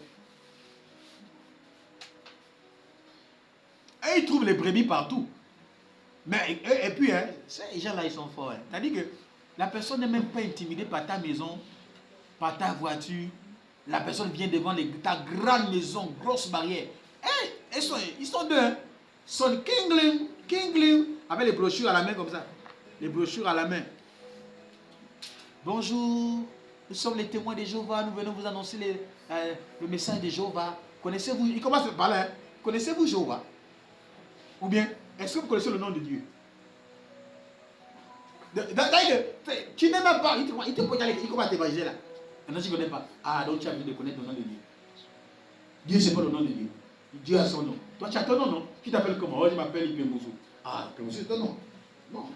Et ils trouvent les brebis partout. Mais, et puis, ces gens-là, ils sont forts. C'est-à-dire que la personne n'est même pas intimidée par ta maison, par ta voiture. La personne vient devant ta grande maison, grosse barrière. Ils sont deux. Ils sont kingling, avec les brochures à la main comme ça. Les brochures à la main. Bonjour, nous sommes les témoins de Jéhovah. Nous venons vous annoncer le message de Jéhovah. Connaissez-vous? Il commence à parler. Connaissez-vous Jéhovah? Ou bien, est-ce que vous connaissez le nom de Dieu? Tu n'aimes même pas. Il commence à t'évangéliser là. Maintenant, tu ne connais pas. Ah, donc tu as besoin de connaître le nom de Dieu. Dieu, c'est pas le nom de Dieu. Dieu a son nom. Toi, tu as ton nom, non? Tu t'appelles comment? Oh, je m'appelle Ipembousou. Ah, Ipembousou, c'est ton nom. Non.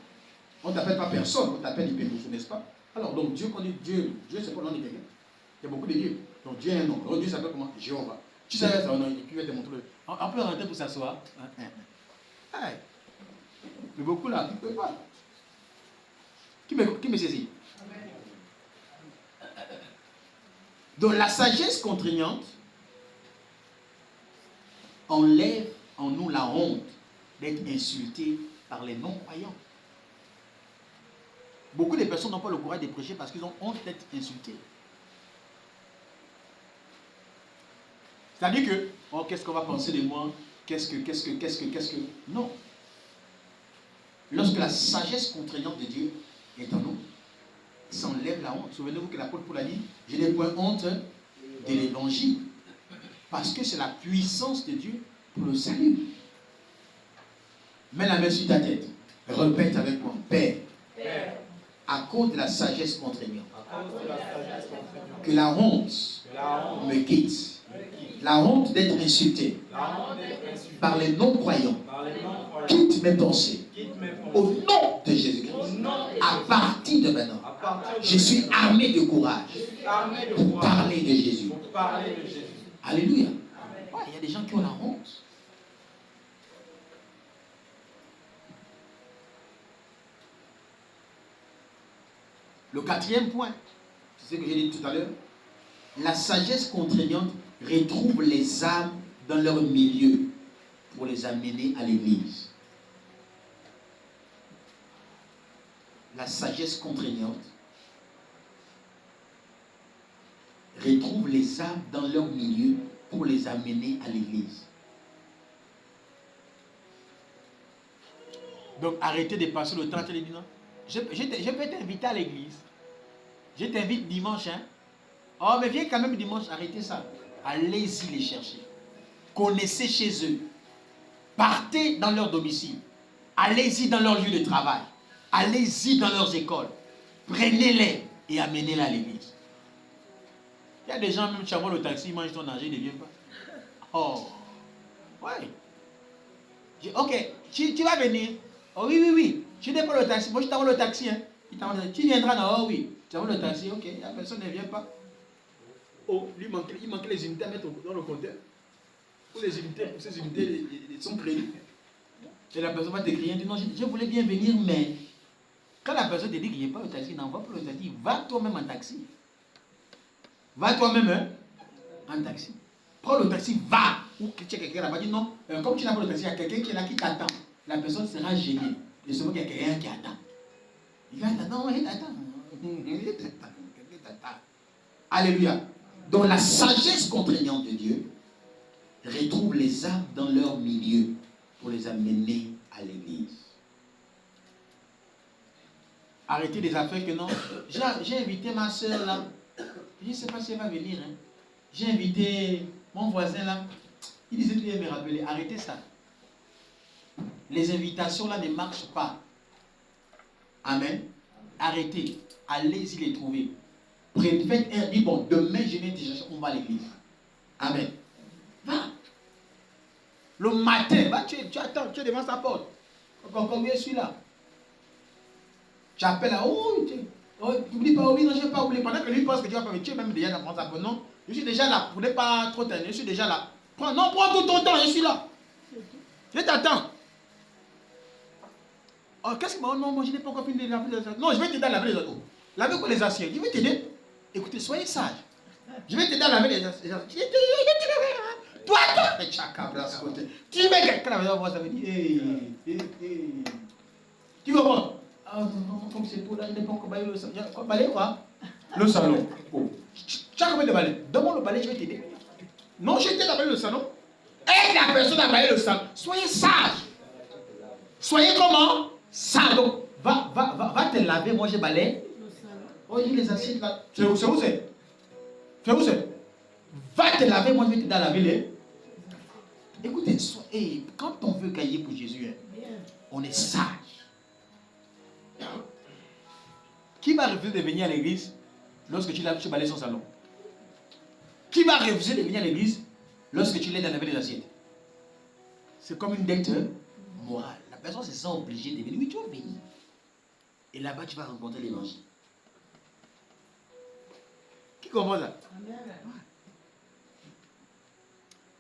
On ne t'appelle pas personne, on t'appelle Ipembousou, n'est-ce pas? Alors, donc, Dieu, quand on dit Dieu, c'est pas le nom de quelqu'un. Il y a beaucoup de dieux. Donc, Dieu a un nom. Alors, Dieu s'appelle comment? Jéhovah. Tu savais ça, non? Il va te montrer. On peut rentrer pour s'asseoir. Hey. Mais beaucoup là, tu ne peux pas. Qui me saisit? Donc la sagesse contraignante enlève en nous la honte d'être insultés par les non-croyants. Beaucoup de personnes n'ont pas le courage de prêcher parce qu'ils ont honte d'être insultés. C'est-à-dire que, oh, qu'est-ce qu'on va penser de moi? Qu'est-ce que... Non. lorsque la sagesse contraignante de Dieu est en nous, ça enlève la honte. Souvenez-vous que l'apôtre Paul a dit, je n'ai point honte de l'évangile. Parce que c'est la puissance de Dieu pour le salut. Mets la main sur ta tête. Répète avec moi. Père, à cause de la sagesse contraignante, que la honte me quitte. La honte d'être insulté par les non-croyants quitte mes pensées. Au nom de Jésus-Christ. À partir de maintenant, je suis armé de courage pour parler de Jésus. Alléluia. Ouais, il y a des gens qui ont la honte. Le quatrième point, c'est ce que j'ai dit tout à l'heure. La sagesse contraignante retrouve les âmes dans leur milieu pour les amener à l'église. La sagesse contraignante retrouve les âmes dans leur milieu pour les amener à l'église. Donc arrêtez de passer le temps à dire non. Je peux t'inviter à l'église. Je t'invite dimanche. Hein? Oh, mais viens quand même dimanche. Arrêtez ça. Allez-y les chercher. Connaissez chez eux. Partez dans leur domicile. Allez-y dans leur lieu de travail. Allez-y dans leurs écoles. Prenez-les et amenez-les à l'église. Il y a des gens, même tu envoies le taxi, ils mangent ton argent, ils ne viennent pas. Oh. Ouais. Ok, tu vas venir. Oh oui. Tu n'es pas le taxi. Moi, je t'envoie le taxi. Hein. Tu viendras dans. Oh oui. Tu envoies le taxi. Ok, la personne ne vient pas. Oh, il manquait les unités à mettre dans le compteur. Pour les unités, pour ces unités, sont créées. Et la personne va t'écrire. Non, je voulais bien venir, mais quand la personne te dit qu'il n'y a pas le taxi, n'envoie pas le taxi. Va toi-même en taxi. Va toi-même en taxi. Prends le taxi, va. Ou tu as quelqu'un là-bas, dis non. Comme tu n'as pas le taxi, il y a quelqu'un qui est là qui t'attend. La personne sera gênée. Et seulement qu'il y a quelqu'un qui attend. Il va attendre. Non, il t'attend. Il t'attend. Alléluia. Donc la sagesse contraignante de Dieu retrouve les âmes dans leur milieu pour les amener à l'église. Arrêtez des affaires que non. J'ai invité ma soeur là. Je ne sais pas si elle va venir. Hein. J'ai invité mon voisin là. Il disait qu'il allait me rappeler. Arrêtez ça. Les invitations là ne marchent pas. Amen. Arrêtez. Allez-y les trouver. Faites un dit bon, demain je viens te chercher, on va à l'église. Amen. Va. Le matin, va, tu attends, tu es devant sa porte. Combien je suis là? Tu appelles là, oh, tu n'oublies pas, oui, non, je ne vais pas oublier. Pendant que lui pense que tu vas pas venir, tu es même déjà dans sa porte. Non, je suis déjà là, vous n'êtes pas trop tard, je suis déjà là. Prends tout ton temps, je suis là. Je t'attends. Oh, qu'est-ce que. Oh non, moi je n'ai pas encore fini de laver les assiettes. Non, je vais t'aider à laver les assiettes. Laver quoi les assiettes? Je vais t'aider. Écoutez, soyez sage. Je vais t'aider à laver les assiettes. Toi, tu mets quelqu'un à la voix, ça veut dire, tu veux voir? Ah, non, comme c'est pour là, il n'est pas encore balayé le salon. Balayer quoi? Le salon. Oh. Tu as combien de balais? Donne-moi le balai, je vais t'aider. Non, je t'aide à balayer le salon. Aide la personne à balayer le salon. Soyez sage. Soyez comment? Sage. Donc, va te laver, moi je balaye. Oh, il y a les assiettes là. C'est où c'est? C'est où c'est? Va te laver, moi je vais t'aider à laver les. Écoutez, quand on veut cailler pour Jésus, on est sage. Qui va refuser de venir à l'église lorsque tu balayes son salon? Qui va refuser de venir à l'église lorsque tu l'aides à laver les assiettes? C'est comme une dette morale. La personne se sent obligée de venir. Oui, tu vas venir. Et là-bas, tu vas rencontrer l'évangile. Qui comprend ça?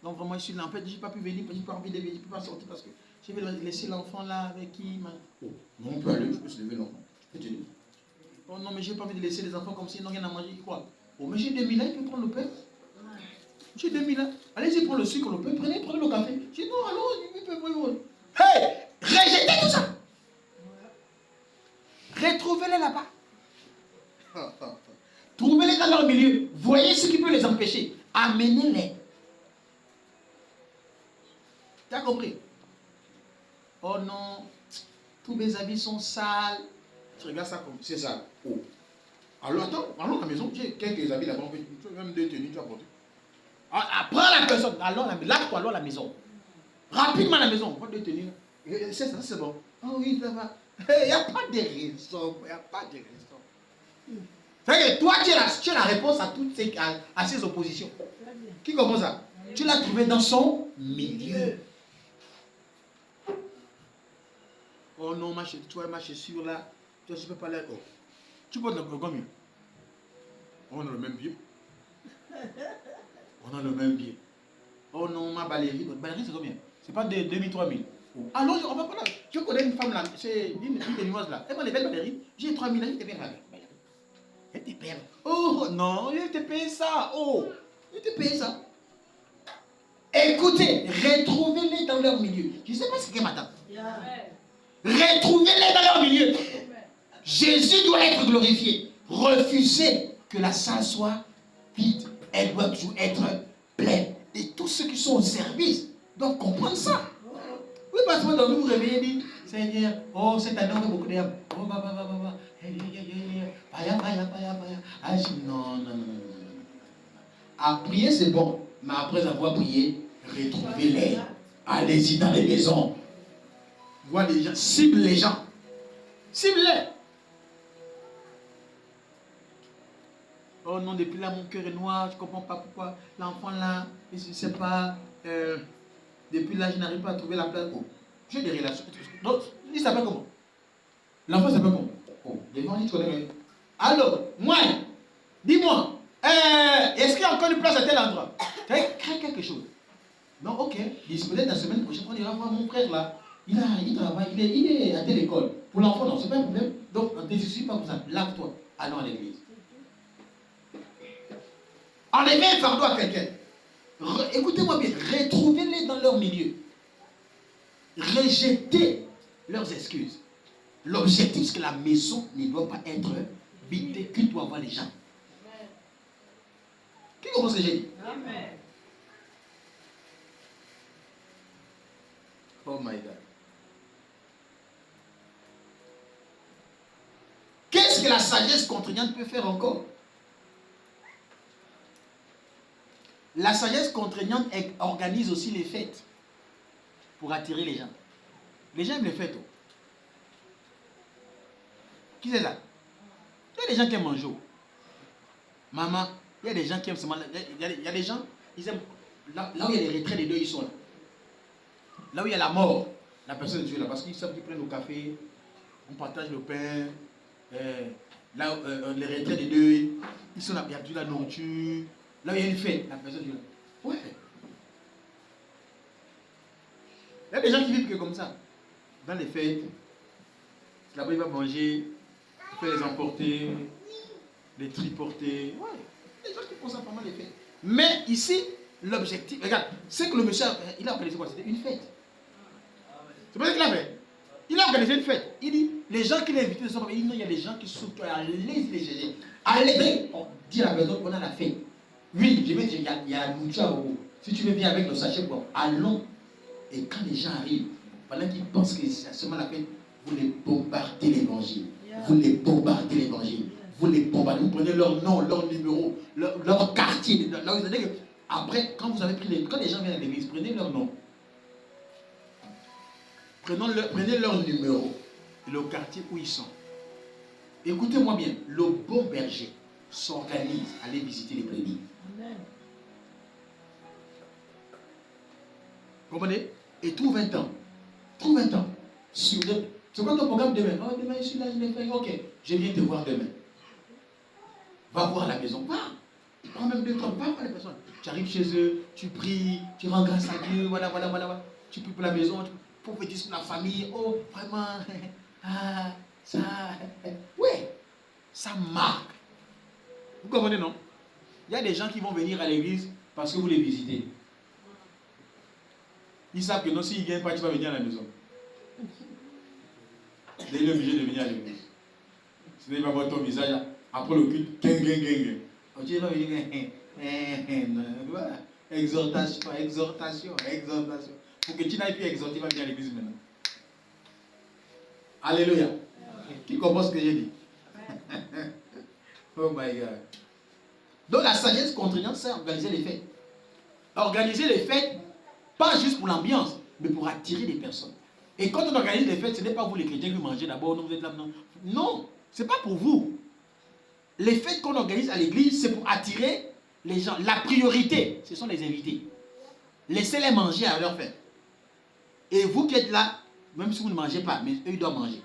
Donc vraiment, je suis là. En fait, je n'ai pas pu venir, je n'ai pas envie de venir, je ne peux pas sortir parce que je vais laisser l'enfant là avec qui. Oh, non, on peut aller, je peux se lever l'enfant. Je peux te dire. Oh non, mais je n'ai pas envie de laisser les enfants comme s'ils n'ont rien à manger. Quoi? Oh, mais j'ai 2000 ans, il peut prendre le pain. J'ai 2000 ans. Allez-y, prendre le sucre, le pain, prenez le café. Je dis non, allons, il peut prendre. Hey! Rejetez tout ça! Retrouvez-les là-bas. Trouvez-les dans leur milieu. Voyez ce qui peut les empêcher. Amenez-les. Tu as compris? Oh non. tous mes habits sont sales. Tu regardes ça comme c'est ça. Oh. Alors attends, allons à la maison, j'ai quelques habits là-bas, tu as même 2 tenues, tu as porté. Prends la personne, lave-toi, allons à la maison. Rapidement à la maison, prends 2 tenues. C'est ça, c'est bon. Oh oui, ça va. Il n'y a pas de raison, il n'y a pas de raison. C'est que toi, tu as la réponse à ces oppositions. Qui commence ça? Tu l'as trouvé dans son milieu. Oh non, tu vois ma chaussure là, tu ne peux pas la. Oh. Tu portes le combien? On a le même pied. On a le même pied. Oh non, ma ballerine. Votre ballerine, c'est combien? C'est pas 2000, 3000. Oh. Alors, on va pas là. Je connais une femme là, c'est une Béninoise là. Elle m'a les belles ballerines. J'ai 3000 ans, je te paye la ballerine. Elle te paye. Oh non, je te paye ça. Oh, je te paye ça. Écoutez, retrouvez-les dans leur milieu. Je ne sais pas ce qu'est madame. Retrouvez-les dans leur milieu. Jésus doit être glorifié. Refusez que la salle soit vide. Elle doit toujours être pleine. Et tous ceux qui sont au service doivent comprendre ça. Oui, parce que quand vous vous réveillez et dites, Seigneur, oh, cette année on fait beaucoup d'âmes. Oh, non. À prier, c'est bon. Mais après avoir prié, retrouvez-les. Allez-y dans les maisons. Vois les gens, cible les gens. Cible-les. Oh non, depuis là, mon cœur est noir. Je ne comprends pas pourquoi l'enfant là, je ne sais pas. Depuis là, je n'arrive pas à trouver la place. Oh, j'ai des relations. Donc, il s'appelle comment? L'enfant s'appelle comment? Oh, devant, tu connais. Alors, moi, dis-moi, est-ce qu'il y a encore une place à tel endroit? Tu as créé quelque chose. Non, ok. Peut-être la semaine prochaine, on ira voir mon frère là. Il travaille, il est à telle école. Pour l'enfant, non, c'est pas un problème. Donc, ne te soucie pas pour ça. Lave-toi. Allons à l'église. Enlevez un fardeau à quelqu'un. Écoutez-moi bien. Retrouvez-les dans leur milieu. Rejetez leurs excuses. L'objectif, c'est que la maison ne doit pas être vide, que doit voir les gens. Qui comprend ce que j'ai dit? Amen. Oh my God. Qu'est-ce que la sagesse contraignante peut faire encore? La sagesse contraignante organise aussi les fêtes pour attirer les gens. Les gens aiment les fêtes. Qui c'est ça? Il y a des gens qui aiment manger. Maman, il y a des gens qui aiment seulement. Il y a des gens, ils aiment. Là où il y a les retraits, les deux, ils sont là. Là où il y a la mort, la personne est tuée là. Parce qu'ils savent qu'ils prennent le café, on partage le pain. Là où les retraits des deux, ils sont là, il y a de la nourriture. Là où il y a une fête, la personne est là. Ouais. Il y a des gens qui vivent que comme ça. Dans les fêtes, là-bas il va manger, il peut les emporter, les triporter. Ouais. Il y a des gens qui font ça pendant les fêtes. Mais ici, l'objectif, regarde, c'est que le monsieur, il a organisé quoi? C'était une fête. C'est pas ça qu'il a fait. Il a organisé une fête. Il dit, les gens qui l'ont invité, il dit non, il y a des gens qui sont, allez les chercher. Allez, on dit à la personne, on a la fête. Oui, je vais dire, il y a la nourriture à vous. Si tu veux venir avec le sachet, bon, allons. Et quand les gens arrivent, pendant qu'ils pensent que c'est seulement la fête, vous les bombardez l'évangile. Vous les bombardez l'évangile. Vous les bombardez. Vous prenez leur nom, leur numéro, leur quartier. Après, quand vous avez pris quand les gens viennent à l'église, prenez leur nom. Prenez leur numéro et le quartier où ils sont. Écoutez-moi bien, le bon berger s'organise à aller visiter les brebis. Comprenez? Et trouve un temps. Trouve un temps. C'est quoi ton programme demain? Oh, demain, je suis là, je l'ai fait. Ok, je viens te voir demain. Va voir la maison. Va. Prends même 2 temps. Va voir les personnes. Tu arrives chez eux, tu pries, tu rends grâce à Dieu. Voilà. Tu pries pour la maison, pour petit pour la famille. Oh, vraiment. Ah, ça. Ouais. Ça marque. Vous comprenez, non? Il y a des gens qui vont venir à l'église parce que vous les visitez. Ils savent que non, s'ils ne viennent pas, tu vas venir à la maison. Il est obligé de venir à l'église. Sinon, il va voir ton visage après le culte. Tu vas venir. Exhortation. Pour que tu n'ailles plus exhorter, il va venir à l'église maintenant. Alléluia. Qui comprend ce que j'ai dit? Oh my God. Donc la sagesse contraignante, c'est organiser les fêtes. Organiser les fêtes, pas juste pour l'ambiance, mais pour attirer des personnes. Et quand on organise les fêtes, ce n'est pas vous les chrétiens qui mangez d'abord, non, vous êtes là, non. Non, ce n'est pas pour vous. Les fêtes qu'on organise à l'église, c'est pour attirer les gens. La priorité, ce sont les invités. Laissez-les manger à leur fête. Et vous qui êtes là, même si vous ne mangez pas, mais eux, ils doivent manger.